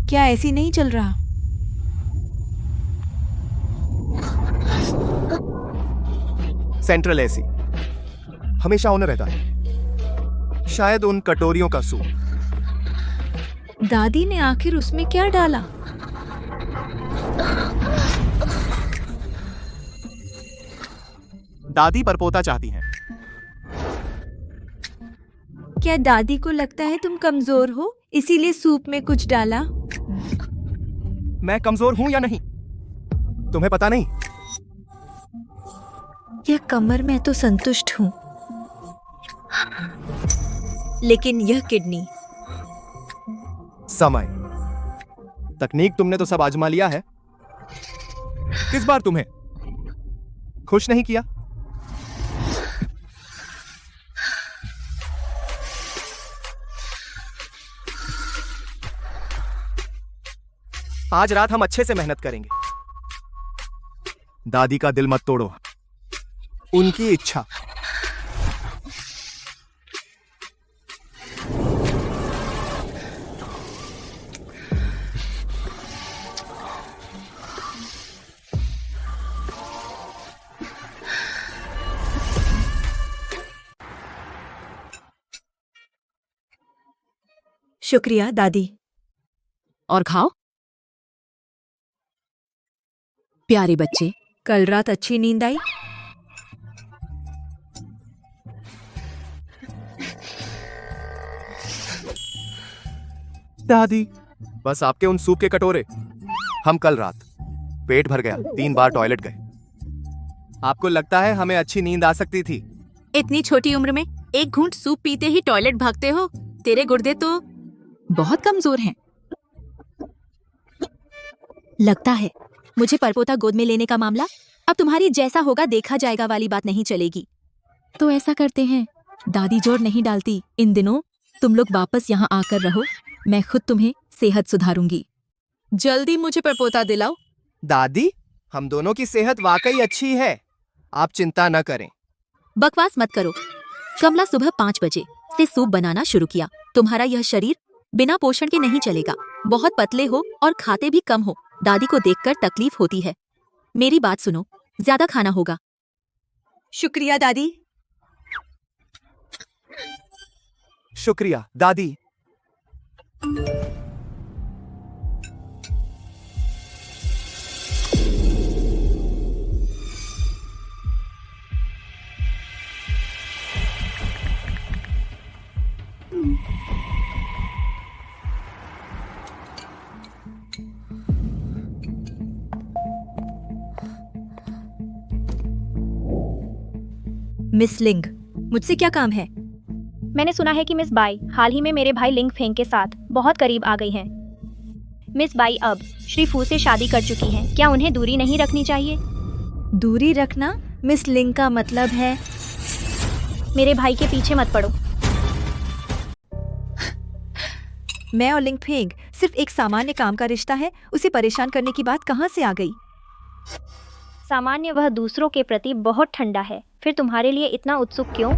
क्या ऐसी नहीं चल रहा? सेंट्रल एसी हमेशा ऑन रहता है। शायद उन कटोरियों का सूप। दादी ने आखिर उसमें क्या डाला? दादी परपोता चाहती हैं। क्या दादी को लगता है तुम कमजोर हो, इसीलिए सूप में कुछ डाला? मैं कमजोर हूं या नहीं, तुम्हें पता नहीं? यह कमर में तो संतुष्ट हूं, लेकिन यह किडनी। समय, तकनीक तुमने तो सब आजमा लिया है। किस बार तुम्हें खुश नहीं किया? आज रात हम अच्छे से मेहनत करेंगे। दादी का दिल मत तोड़ो, उनकी इच्छा। शुक्रिया दादी। और खाओ। प्यारे बच्चे, कल रात अच्छी नींद आई? दादी। बस आपके उन सूप के कटोरे। हम कल रात पेट भर गया, 3 बार टॉयलेट गए। आपको लगता है हमें अच्छी नींद आ सकती थी? इतनी छोटी उम्र में एक घूंट सूप पीते ही टॉयलेट भागते हो। तेरे गुर्दे तो बहुत कमजोर हैं। लगता है मुझे परपोता गोद में लेने का मामला अब तुम्हारी जैसा होगा देखा जाएगा वाली बात नहीं चलेगी। तो ऐसा करते हैं, दादी जोर नहीं डालती इन दिनों, तुम लोग वापस यहाँ आकर रहो, मैं खुद तुम्हें सेहत सुधारूंगी। जल्दी मुझे परपोता दिलाओ। दादी, हम दोनों की सेहत वाकई अच्छी है, आप चिंता न करें। बकवास मत करो। कमला सुबह 5 बजे से सूप बनाना शुरू किया। तुम्हारा यह शरीर बिना पोषण के नहीं चलेगा। बहुत पतले हो और खाते भी कम हो। दादी को देखकर तकलीफ होती है। मेरी बात सुनो, ज्यादा खाना होगा। शुक्रिया दादी। शुक्रिया दादी। मिस लिंग, मुझसे क्या काम है? मैंने सुना है कि मिस बाई हाल ही में मेरे भाई लिंग फेंग के साथ बहुत करीब आ गई हैं। मिस बाई अब श्री फू से शादी कर चुकी हैं। क्या उन्हें दूरी नहीं रखनी चाहिए? दूरी रखना? मिस लिंग का मतलब है? मेरे भाई के पीछे मत पड़ो। मैं और लिंग फेंग सिर्फ एक सामान्य काम का रिश्ता है, उसे परेशान करने की बात कहाँ से आ गई? सामान्य वह दूसरों के प्रति बहुत ठंडा है, फिर तुम्हारे लिए इतना उत्सुक क्यों?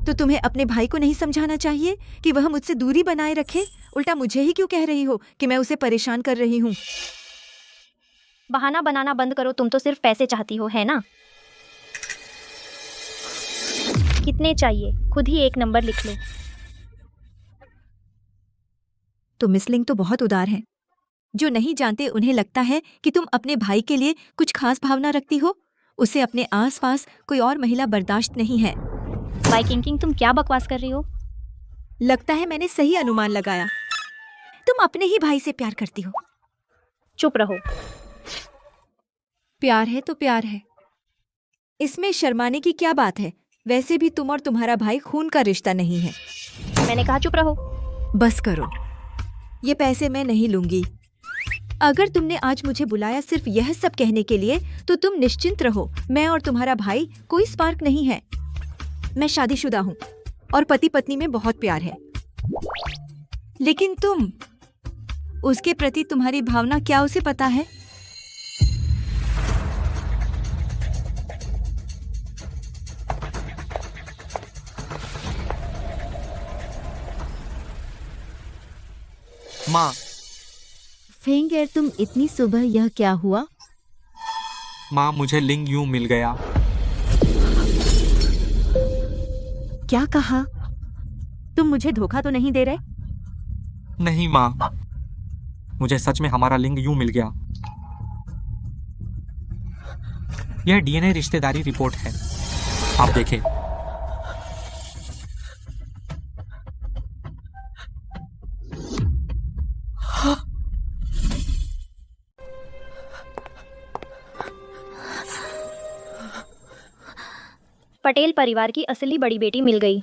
तो तुम्हें अपने भाई को नहीं समझाना चाहिए कि वह मुझसे दूरी बनाए रखे? उल्टा मुझे ही क्यों कह रही हो कि मैं उसे परेशान कर रही हूँ? बहाना बनाना बंद करो, तुम तो सिर्फ पैसे चाहती हो, है ना? कितने चाहिए? खुद ही एक नंबर लिख लो। तो मिस लिंग तो बहुत उदार है। जो नहीं जानते उन्हें लगता है कि तुम अपने भाई के लिए कुछ खास भावना रखती हो। उसे अपने आसपास कोई और महिला बर्दाश्त नहीं है। बाई किंग, तुम क्या बकवास कर रही हो? लगता है मैंने सही अनुमान लगाया। तुम अपने ही भाई से प्यार करती हो। चुप रहो। प्यार है तो प्यार है, इसमें शर्माने की क्या बात है? वैसे भी तुम और तुम्हारा भाई खून का रिश्ता नहीं है। मैंने कहा चुप रहो। बस करो, ये पैसे मैं नहीं लूंगी। अगर तुमने आज मुझे बुलाया सिर्फ यह सब कहने के लिए तो तुम निश्चिंत रहो, मैं और तुम्हारा भाई कोई स्पार्क नहीं है। मैं शादीशुदा हूँ और पति पत्नी में बहुत प्यार है। लेकिन तुम, उसके प्रति तुम्हारी भावना क्या उसे पता है? माँ। फेंगर, तुम इतनी सुबह यह क्या हुआ? माँ, मुझे लिंग यूं मिल गया। क्या कहा? तुम मुझे धोखा तो नहीं दे रहे? नहीं माँ, मुझे सच में हमारा लिंग यूं मिल गया। यह डीएनए रिश्तेदारी रिपोर्ट है, आप देखें। पटेल परिवार की असली बड़ी बेटी मिल गई।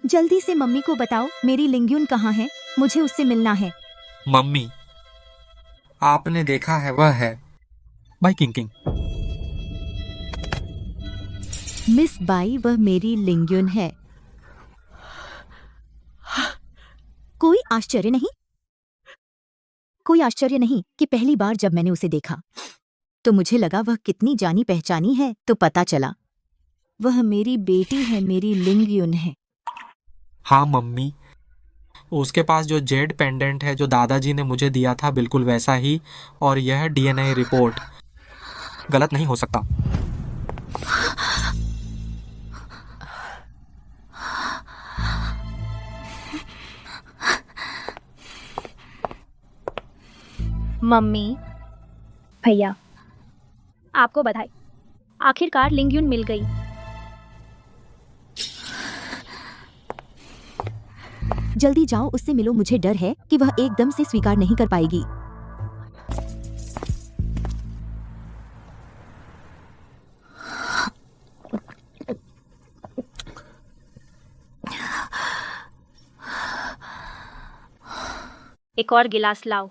जल्दी से मम्मी को बताओ मेरी लिंग्यून कहाँ है, मुझे उससे मिलना है। मम्मी, आपने देखा है, वह है बाई किंग। मिस बाई, वह मेरी लिंग्यून है। कोई आश्चर्य नहीं कि पहली बार जब मैंने उसे देखा तो मुझे लगा वह कितनी जानी पहचानी है, तो पता चला वह मेरी बेटी है, मेरी लिंग्यून है। हाँ मम्मी, उसके पास जो जेड पेंडेंट है जो दादाजी ने मुझे दिया था, बिल्कुल वैसा ही। और यह डीएनए रिपोर्ट गलत नहीं हो सकता। मम्मी, भैया, आपको बधाई, आखिरकार लिंग्यून मिल गई। जल्दी जाओ, उससे मिलो, मुझे डर है कि वह एकदम से स्वीकार नहीं कर पाएगी। एक और गिलास लाओ।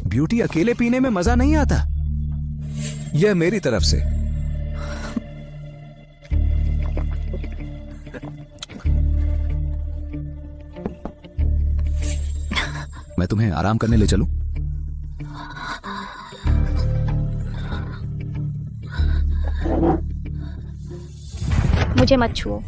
ब्यूटी अकेले पीने में मजा नहीं आता। यह मेरी तरफ से। मैं तुम्हें आराम करने ले चलूं? मुझे मत छुओ।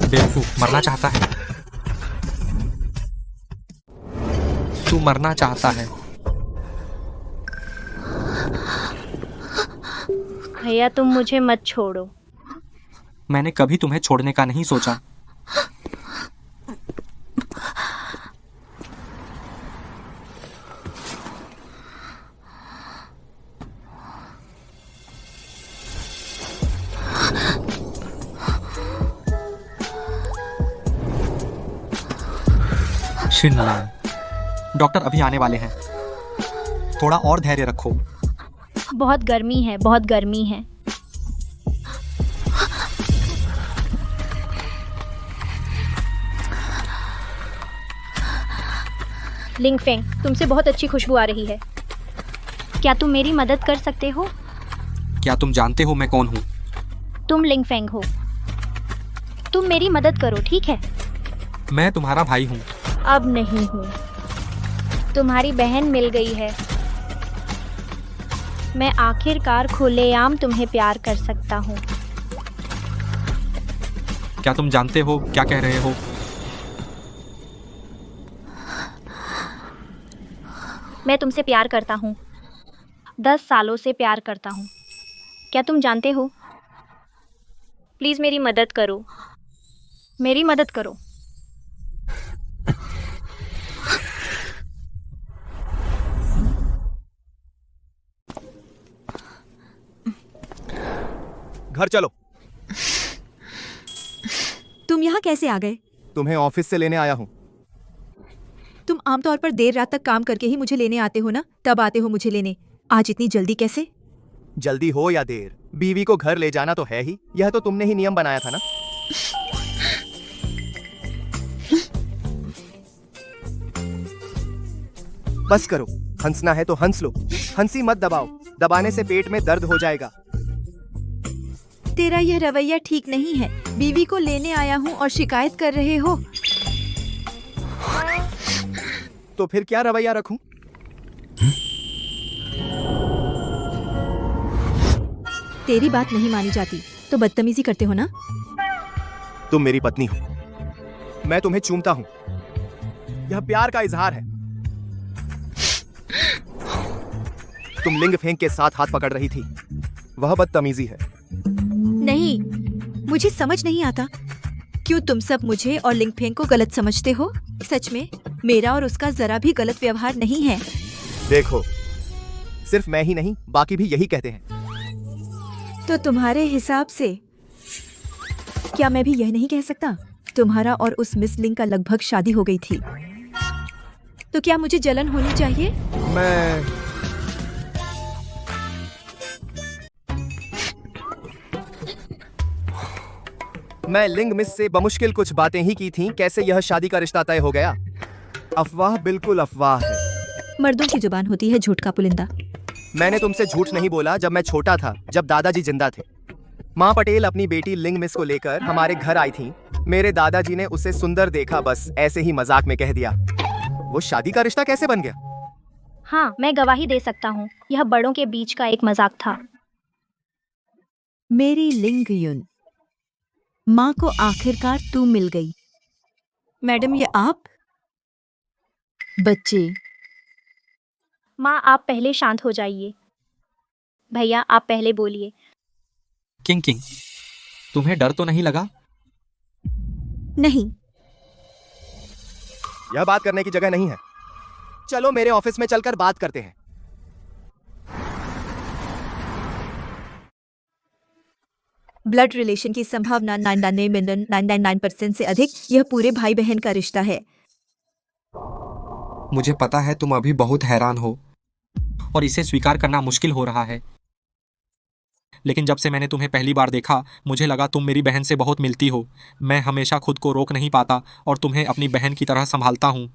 बेवकूफ, मरना चाहता है। तू मरना चाहता है। भैया तुम मुझे मत छोड़ो। मैंने कभी तुम्हें छोड़ने का नहीं सोचा। शिनलान, डॉक्टर अभी आने वाले हैं। थोड़ा और धैर्य रखो। बहुत गर्मी है, बहुत गर्मी है। लिंगफेंग, तुमसे बहुत अच्छी खुशबू आ रही है। क्या तुम मेरी मदद कर सकते हो? क्या तुम जानते हो मैं कौन हूँ? तुम लिंगफेंग हो। तुम मेरी मदद करो, ठीक है? मैं तुम्हारा भाई हूँ। अब नहीं हूँ। तुम्हारी बहन मिल गई है। मैं आखिरकार खुलेआम तुम्हें प्यार कर सकता हूँ। क्या तुम जानते हो क्या कह रहे हो? मैं तुमसे प्यार करता हूँ। 10 सालों से प्यार करता हूँ। क्या तुम जानते हो? प्लीज मेरी मदद करो। मेरी मदद करो। घर चलो। तुम यहाँ कैसे आ गए? तुम्हें ऑफिस से लेने आया हूँ। तुम आमतौर पर देर रात तक काम करके ही मुझे लेने आते हो ना? तब आते हो मुझे लेने। आज इतनी जल्दी कैसे? जल्दी हो या देर, बीवी को घर ले जाना तो है ही। यह तो तुमने ही नियम बनाया था ना। बस करो, हंसना है तो हंस लो। हंसी मत दबाओ, दबाने से पेट में दर्द हो जाएगा। तेरा यह रवैया ठीक नहीं है। बीवी को लेने आया हूँ और शिकायत कर रहे हो। तो फिर क्या रवैया रखूं? तेरी बात नहीं मानी जाती तो बदतमीजी करते हो ना? तुम मेरी पत्नी हो, मैं तुम्हें चूमता हूं। यह प्यार का इजहार है। तुम लिंगफेंग के साथ हाथ पकड़ रही थी, वह बदतमीजी है। नहीं, मुझे समझ नहीं आता क्यों तुम सब मुझे और लिंगफेंग को गलत समझते हो। सच में मेरा और उसका जरा भी गलत व्यवहार नहीं है। देखो, सिर्फ मैं ही नहीं, बाकी भी यही कहते हैं। तो तुम्हारे हिसाब से क्या मैं भी यह नहीं कह सकता? तुम्हारा और उस मिस लिंग का लगभग शादी हो गई थी, तो क्या मुझे जलन होनी चाहिए? मैं लिंग मिस से बमुश्किल कुछ बातें ही की थीं। कैसे यह शादी का रिश्ता तय हो गया? अफवाह, बिल्कुल अफवाह है। मर्दों की जुबान होती है झूठ का पुलिंदा। मैंने तुमसे झूठ नहीं बोला। जब मैं छोटा था, जब दादाजी जिंदा थे, माँ पटेल अपनी बेटी लिंग मिस को लेकर हमारे घर आई थी। मेरे दादाजी ने उसे सुंदर देखा, बस ऐसे ही मजाक में कह दिया। वो शादी का रिश्ता कैसे बन गया? हाँ, मैं गवाही दे सकता हूँ। यह बड़ों के बीच का एक मजाक था। मेरी लिंग युन, माँ को आखिरकार तू मिल गई। मैडम, ये आप? बच्चे, माँ आप पहले शांत हो जाइए। भैया आप पहले बोलिए। किंग किंग, तुम्हें डर तो नहीं लगा? नहीं। यह बात करने की जगह नहीं है। चलो मेरे ऑफिस में चलकर बात करते हैं। ब्लड रिलेशन की संभावना 99.999% से अधिक। यह पूरे भाई बहन का रिश्ता है। मुझे पता है तुम अभी बहुत हैरान हो और इसे स्वीकार करना मुश्किल हो रहा है, लेकिन जब से मैंने तुम्हें पहली बार देखा मुझे लगा तुम मेरी बहन से बहुत मिलती हो। मैं हमेशा खुद को रोक नहीं पाता और तुम्हें अपनी बहन की तरह संभालता हूँ।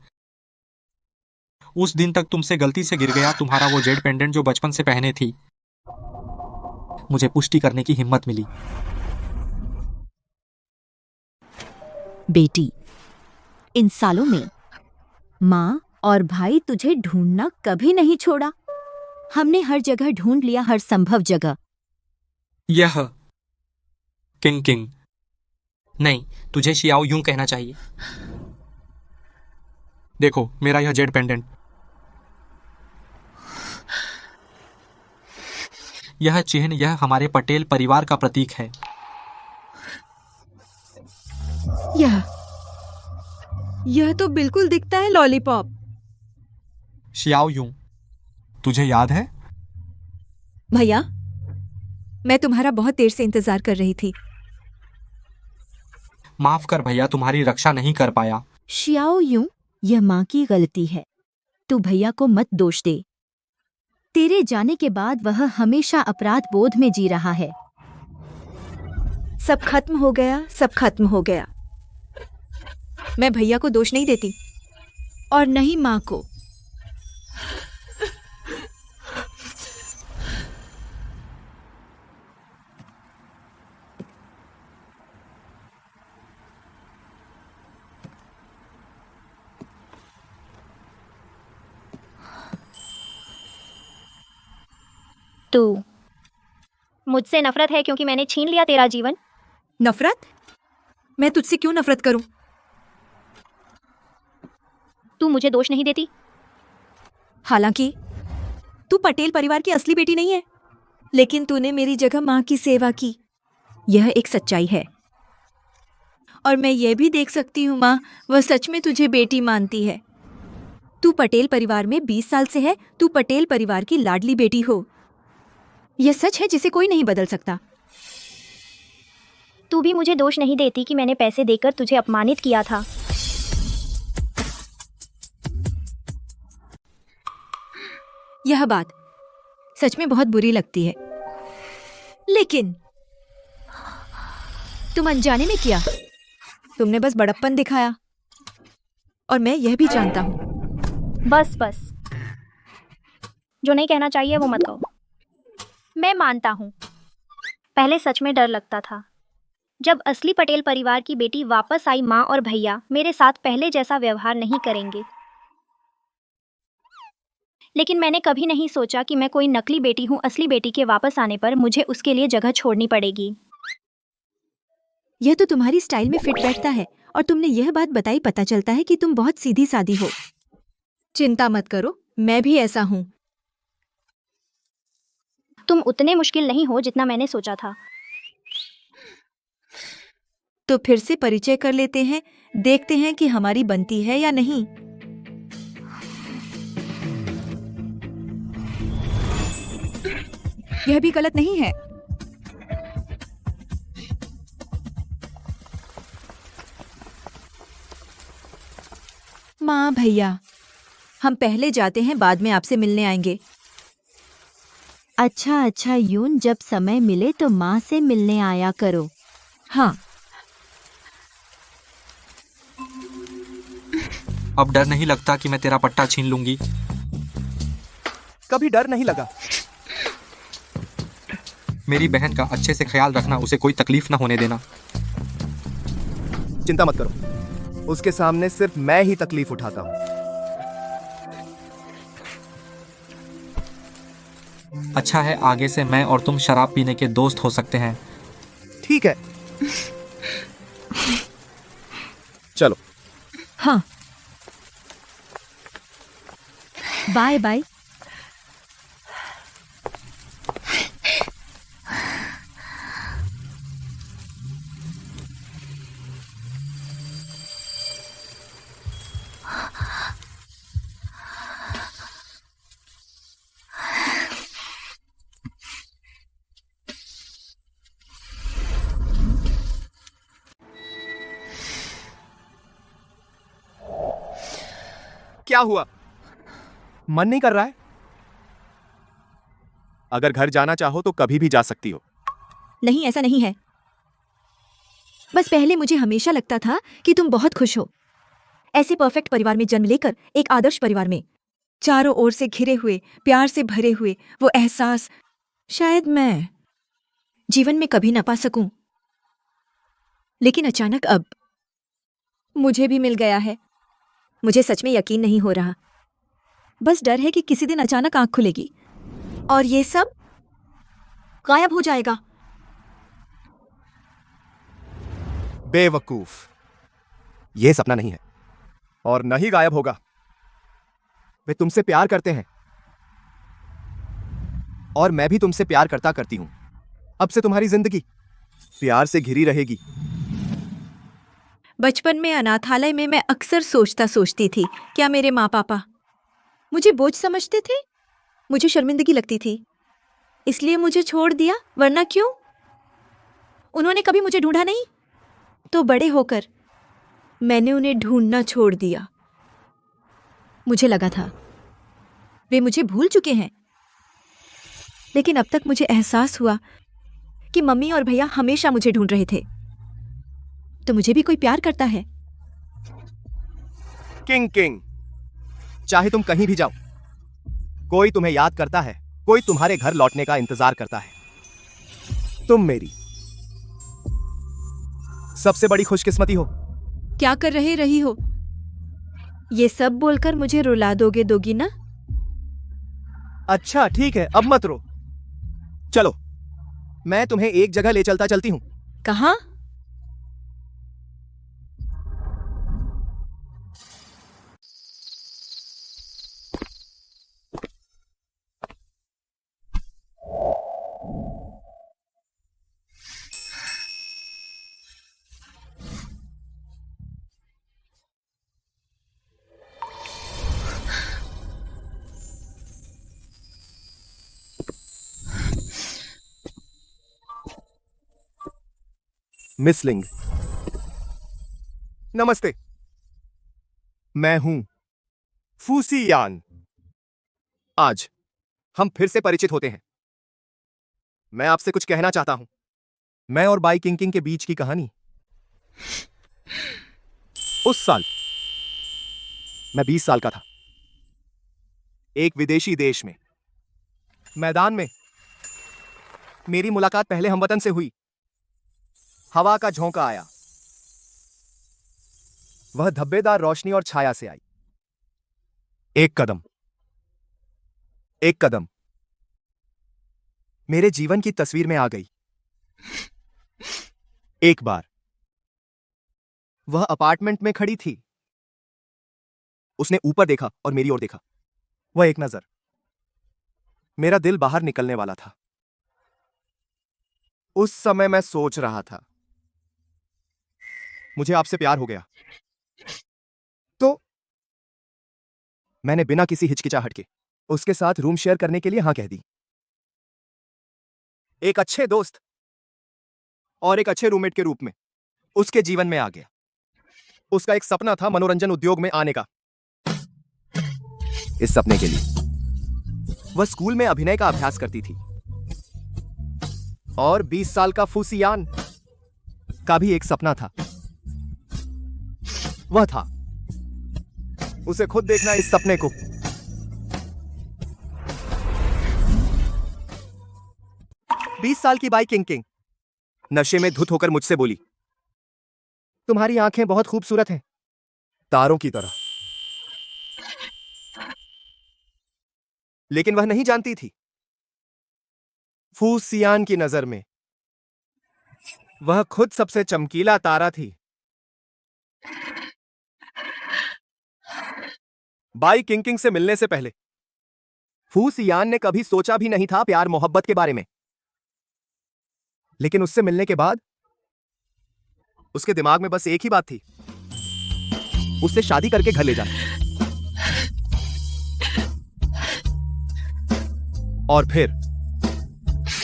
उस दिन तक तुमसे गलती से गिर गया तुम्हारा वो जेड पेंडेंट जो बचपन से पहने थी। मुझे पुष्टि करने की हिम्मत मिली। बेटी, इन सालों में माँ और भाई तुझे ढूंढना कभी नहीं छोड़ा। हमने हर जगह ढूंढ लिया, हर संभव जगह। यह किंग किंग नहीं, तुझे शियाओ यूं कहना चाहिए। देखो मेरा यह जेड पेंडेंट, यह चिन्ह यह हमारे पटेल परिवार का प्रतीक है। यह तो बिल्कुल दिखता है लॉलीपॉप। शियाओ यूं, तुझे याद है? भैया, मैं तुम्हारा बहुत देर से इंतजार कर रही थी। माफ कर भैया, तुम्हारी रक्षा नहीं कर पाया। शियाओ यूं, यह माँ की गलती है। तू भैया को मत दोष दे। तेरे जाने के बाद वह हमेशा अपराध बोध में जी रहा है। सब खत्म हो गया, सब खत्म हो गया। मैं भैया को दोष नहीं देती और नहीं माँ को। तू मुझसे नफरत है क्योंकि मैंने छीन लिया तेरा जीवन? नफरत? मैं तुझसे क्यों नफरत करूं? तू मुझे दोष नहीं देती? हालांकि तू पटेल परिवार की असली बेटी नहीं है, लेकिन तूने मेरी जगह माँ की सेवा की। यह एक सच्चाई है और मैं यह भी देख सकती हूँ माँ, वह सच में तुझे बेटी मानती है। तू पटेल परिवार में 20 साल से है। तू पटेल परिवार की लाडली बेटी हो। यह सच है जिसे कोई नहीं बदल सकता। तू भी मुझे दोष नहीं देती कि मैंने पैसे देकर तुझे अपमानित किया था? यह बात सच में बहुत बुरी लगती है, लेकिन तुम अनजाने में किया। तुमने बस बड़प्पन दिखाया और मैं यह भी जानता हूं। बस बस, जो नहीं कहना चाहिए वो मत कहो। मैं मानता हूँ पहले सच में डर लगता था। जब असली पटेल परिवार की बेटी वापस आई, माँ और भैया मेरे साथ पहले जैसा व्यवहार नहीं करेंगे। लेकिन मैंने कभी नहीं सोचा कि मैं कोई नकली बेटी हूँ। असली बेटी के वापस आने पर मुझे उसके लिए जगह छोड़नी पड़ेगी। यह तो तुम्हारी स्टाइल में फिट बैठता है और तुमने यह बात बताई, पता चलता है कि तुम बहुत सीधी सादी हो। चिंता मत करो, मैं भी ऐसा हूँ। तुम उतने मुश्किल नहीं हो जितना मैंने सोचा था। तो फिर से परिचय कर लेते हैं, देखते हैं कि हमारी बनती है या नहीं। यह भी गलत नहीं है। माँ भैया, हम पहले जाते हैं, बाद में आपसे मिलने आएंगे। अच्छा यून, जब समय मिले तो माँ से मिलने आया करो। हाँ। अब डर नहीं लगता कि मैं तेरा पट्टा छीन लूंगी? कभी डर नहीं लगा। मेरी बहन का अच्छे से ख्याल रखना, उसे कोई तकलीफ ना होने देना। चिंता मत करो, उसके सामने सिर्फ मैं ही तकलीफ उठाता हूँ। अच्छा है, आगे से मैं और तुम शराब पीने के दोस्त हो सकते हैं। ठीक है, चलो। हाँ। Bye bye. क्या हुआ? मन नहीं कर रहा है? अगर घर जाना चाहो तो कभी भी जा सकती हो। नहीं, ऐसा नहीं है। बस पहले मुझे हमेशा लगता था कि तुम बहुत खुश हो, ऐसे परफेक्ट परिवार में जन्म लेकर, एक आदर्श परिवार में, चारों ओर से घिरे हुए, प्यार से भरे हुए, वो एहसास शायद मैं जीवन में कभी ना पा सकूं। लेकिन अचानक अब मुझे भी मिल गया है। मुझे सच में यकीन नहीं हो रहा। बस डर है कि किसी दिन अचानक आंख खुलेगी और ये सब गायब हो जाएगा। बेवकूफ, यह सपना नहीं है और न ही गायब होगा। वे तुमसे प्यार करते हैं और मैं भी तुमसे प्यार करती हूं। अब से तुम्हारी जिंदगी प्यार से घिरी रहेगी। बचपन में अनाथालय में मैं अक्सर सोचती थी, क्या मेरे माँ पापा मुझे बोझ समझते थे? मुझे शर्मिंदगी लगती थी, इसलिए मुझे छोड़ दिया। वरना क्यों? उन्होंने कभी मुझे ढूंढा नहीं, तो बड़े होकर मैंने उन्हें ढूंढना छोड़ दिया। मुझे लगा था वे मुझे भूल चुके हैं, लेकिन अब तक मुझे एहसास हुआ कि मम्मी और भैया हमेशा मुझे ढूंढ रहे थे। तो मुझे भी कोई प्यार करता है। किंग, चाहे तुम कहीं भी जाओ, कोई तुम्हें याद करता है, कोई तुम्हारे घर लौटने का इंतजार करता है। तुम मेरी सबसे बड़ी खुशकिस्मती हो। क्या कर रही हो? ये सब बोलकर मुझे रुला दोगी ना? अच्छा ठीक है, अब मत रो। चलो, मैं तुम्हें एक जगह ले चलती हूं। कहां? मिस लिंग, नमस्ते। मैं हूं फूसी यान। आज हम फिर से परिचित होते हैं। मैं आपसे कुछ कहना चाहता हूं। मैं और बाई किंग के बीच की कहानी। उस साल मैं 20 साल का था। एक विदेशी देश में, मैदान में मेरी मुलाकात पहले हमवतन से हुई। हवा का झोंका आया, वह धब्बेदार रोशनी और छाया से आई। एक कदम मेरे जीवन की तस्वीर में आ गई। एक बार वह अपार्टमेंट में खड़ी थी। उसने ऊपर देखा और मेरी ओर देखा। वह एक नजर, मेरा दिल बाहर निकलने वाला था। उस समय मैं सोच रहा था, मुझे आपसे प्यार हो गया। तो मैंने बिना किसी हिचकिचाहट के उसके साथ रूम शेयर करने के लिए हां कह दी। एक अच्छे दोस्त और एक अच्छे रूममेट के रूप में उसके जीवन में आ गया। उसका एक सपना था मनोरंजन उद्योग में आने का। इस सपने के लिए वह स्कूल में अभिनय का अभ्यास करती थी। और 20 साल का फूसियान का भी एक सपना था। वह था उसे खुद देखना इस सपने को। बीस साल की बाई किंग नशे में धुत होकर मुझसे बोली, तुम्हारी आंखें बहुत खूबसूरत हैं, तारों की तरह। लेकिन वह नहीं जानती थी, फूसियान की नजर में वह खुद सबसे चमकीला तारा थी। बाई किंग से मिलने से पहले फू सियान ने कभी सोचा भी नहीं था प्यार मोहब्बत के बारे में, लेकिन उससे मिलने के बाद उसके दिमाग में बस एक ही बात थी, उससे शादी करके घर ले जाना। और फिर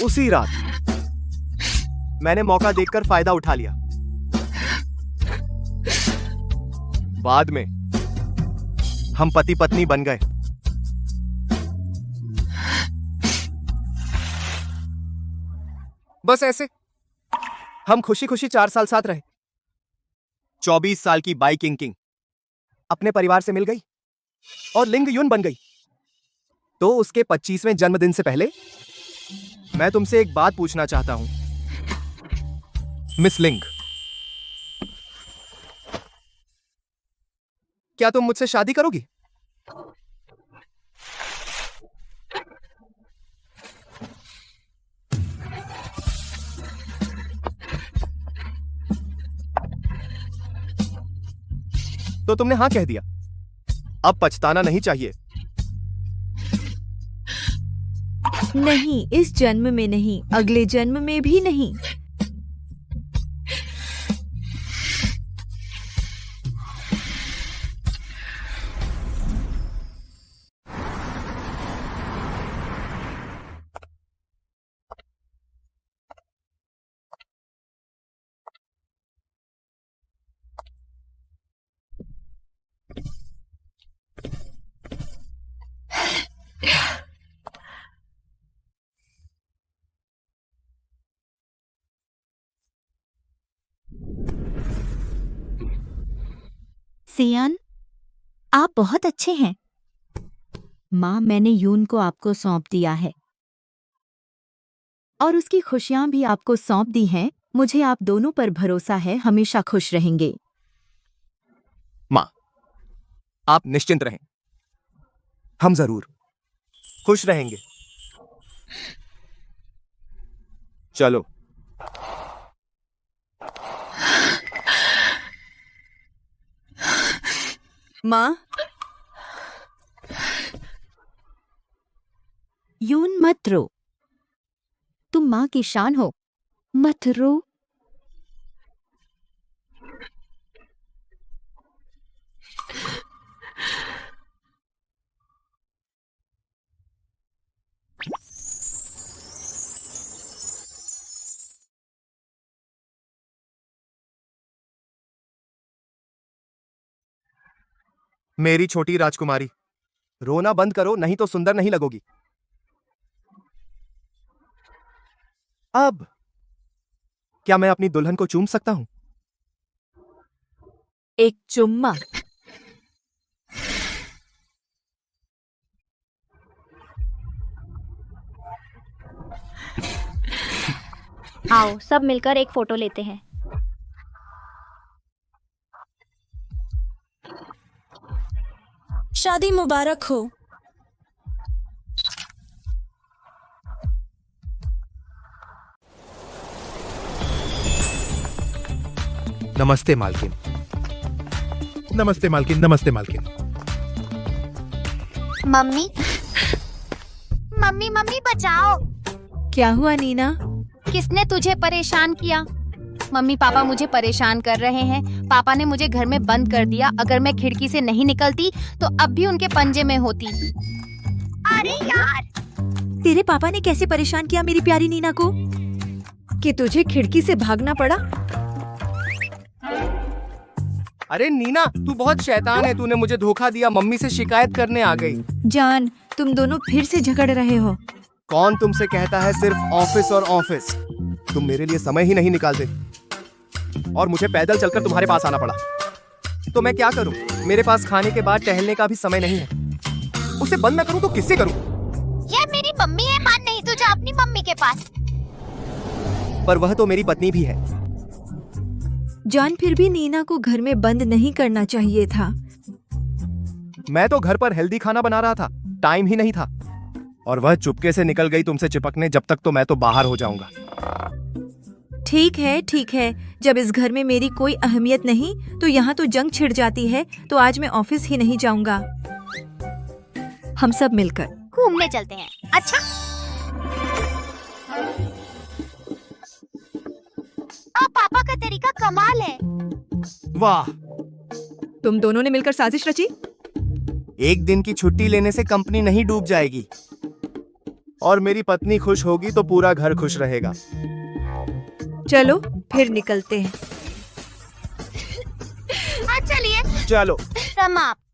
उसी रात मैंने मौका देखकर फायदा उठा लिया। बाद में हम पति पत्नी बन गए। बस ऐसे हम खुशी खुशी 4 साल साथ रहे। 24 साल की बाइकिंग किंग अपने परिवार से मिल गई और लिंग यून बन गई। तो उसके 25वें जन्मदिन से पहले मैं तुमसे एक बात पूछना चाहता हूं, मिस लिंग, क्या तुम मुझसे शादी करोगी? तो तुमने हाँ कह दिया, अब पछताना नहीं चाहिए। नहीं, इस जन्म में नहीं, अगले जन्म में भी नहीं। सियान, आप बहुत अच्छे हैं। माँ, मैंने यून को आपको सौंप दिया है और उसकी खुशियां भी आपको सौंप दी हैं। मुझे आप दोनों पर भरोसा है, हमेशा खुश रहेंगे। माँ, आप निश्चिंत रहें, हम जरूर खुश रहेंगे। चलो। माँ, यून मत रो, तुम माँ की शान हो, मत रो। मेरी छोटी राजकुमारी, रोना बंद करो, नहीं तो सुंदर नहीं लगोगी। अब क्या मैं अपनी दुल्हन को चूम सकता हूं? एक चुम्मा। आओ सब मिलकर एक फोटो लेते हैं। शादी मुबारक हो। नमस्ते मालकिन। नमस्ते मालकिन। नमस्ते मालकिन। मम्मी मम्मी मम्मी बचाओ। क्या हुआ नीना? किसने तुझे परेशान किया? मम्मी पापा मुझे परेशान कर रहे हैं। पापा ने मुझे घर में बंद कर दिया। अगर मैं खिड़की से नहीं निकलती तो अब भी उनके पंजे में होती। अरे यार, तेरे पापा ने कैसे परेशान किया मेरी प्यारी नीना को कि तुझे खिड़की से भागना पड़ा? अरे नीना, तू बहुत शैतान है, तूने मुझे धोखा दिया, मम्मी से शिकायत करने आ गई। जान, तुम दोनों फिर से झगड़ रहे हो। कौन तुमसे कहता है सिर्फ ऑफिस और ऑफिस? तुम मेरे लिए समय ही नहीं निकालते और मुझे पैदल चलकर तुम्हारे पास आना पड़ा। तो मैं क्या करूं? मेरे पास खाने के बाद टहलने का भी समय नहीं है। उसे बंद मैं करूं तो किससे करूं? ये मेरी मम्मी है, मान नहीं तो जा अपनी मम्मी के पास। पर वह तो मेरी पत्नी भी है। जान, फिर भी नीना को घर में बंद नहीं करना चाहिए था। मैं तो घर पर हेल्दी खाना बना रहा था, टाइम ही नहीं था। और वह चुपके से निकल गई तुमसे चिपकने। जब तक तो मैं तो बाहर हो जाऊंगा। ठीक है, ठीक है। जब इस घर में मेरी कोई अहमियत नहीं तो यहाँ तो जंग छिड़ जाती है। तो आज मैं ऑफिस ही नहीं जाऊंगा। हम सब मिलकर घूमने चलते हैं। अच्छा पापा का तरीका कमाल है। वाह, तुम दोनों ने मिलकर साजिश रची। एक दिन की छुट्टी लेने से कंपनी नहीं डूब जाएगी, और मेरी पत्नी खुश होगी तो पूरा घर खुश रहेगा। चलो फिर निकलते हैं। चलिए चलो। समाप्त।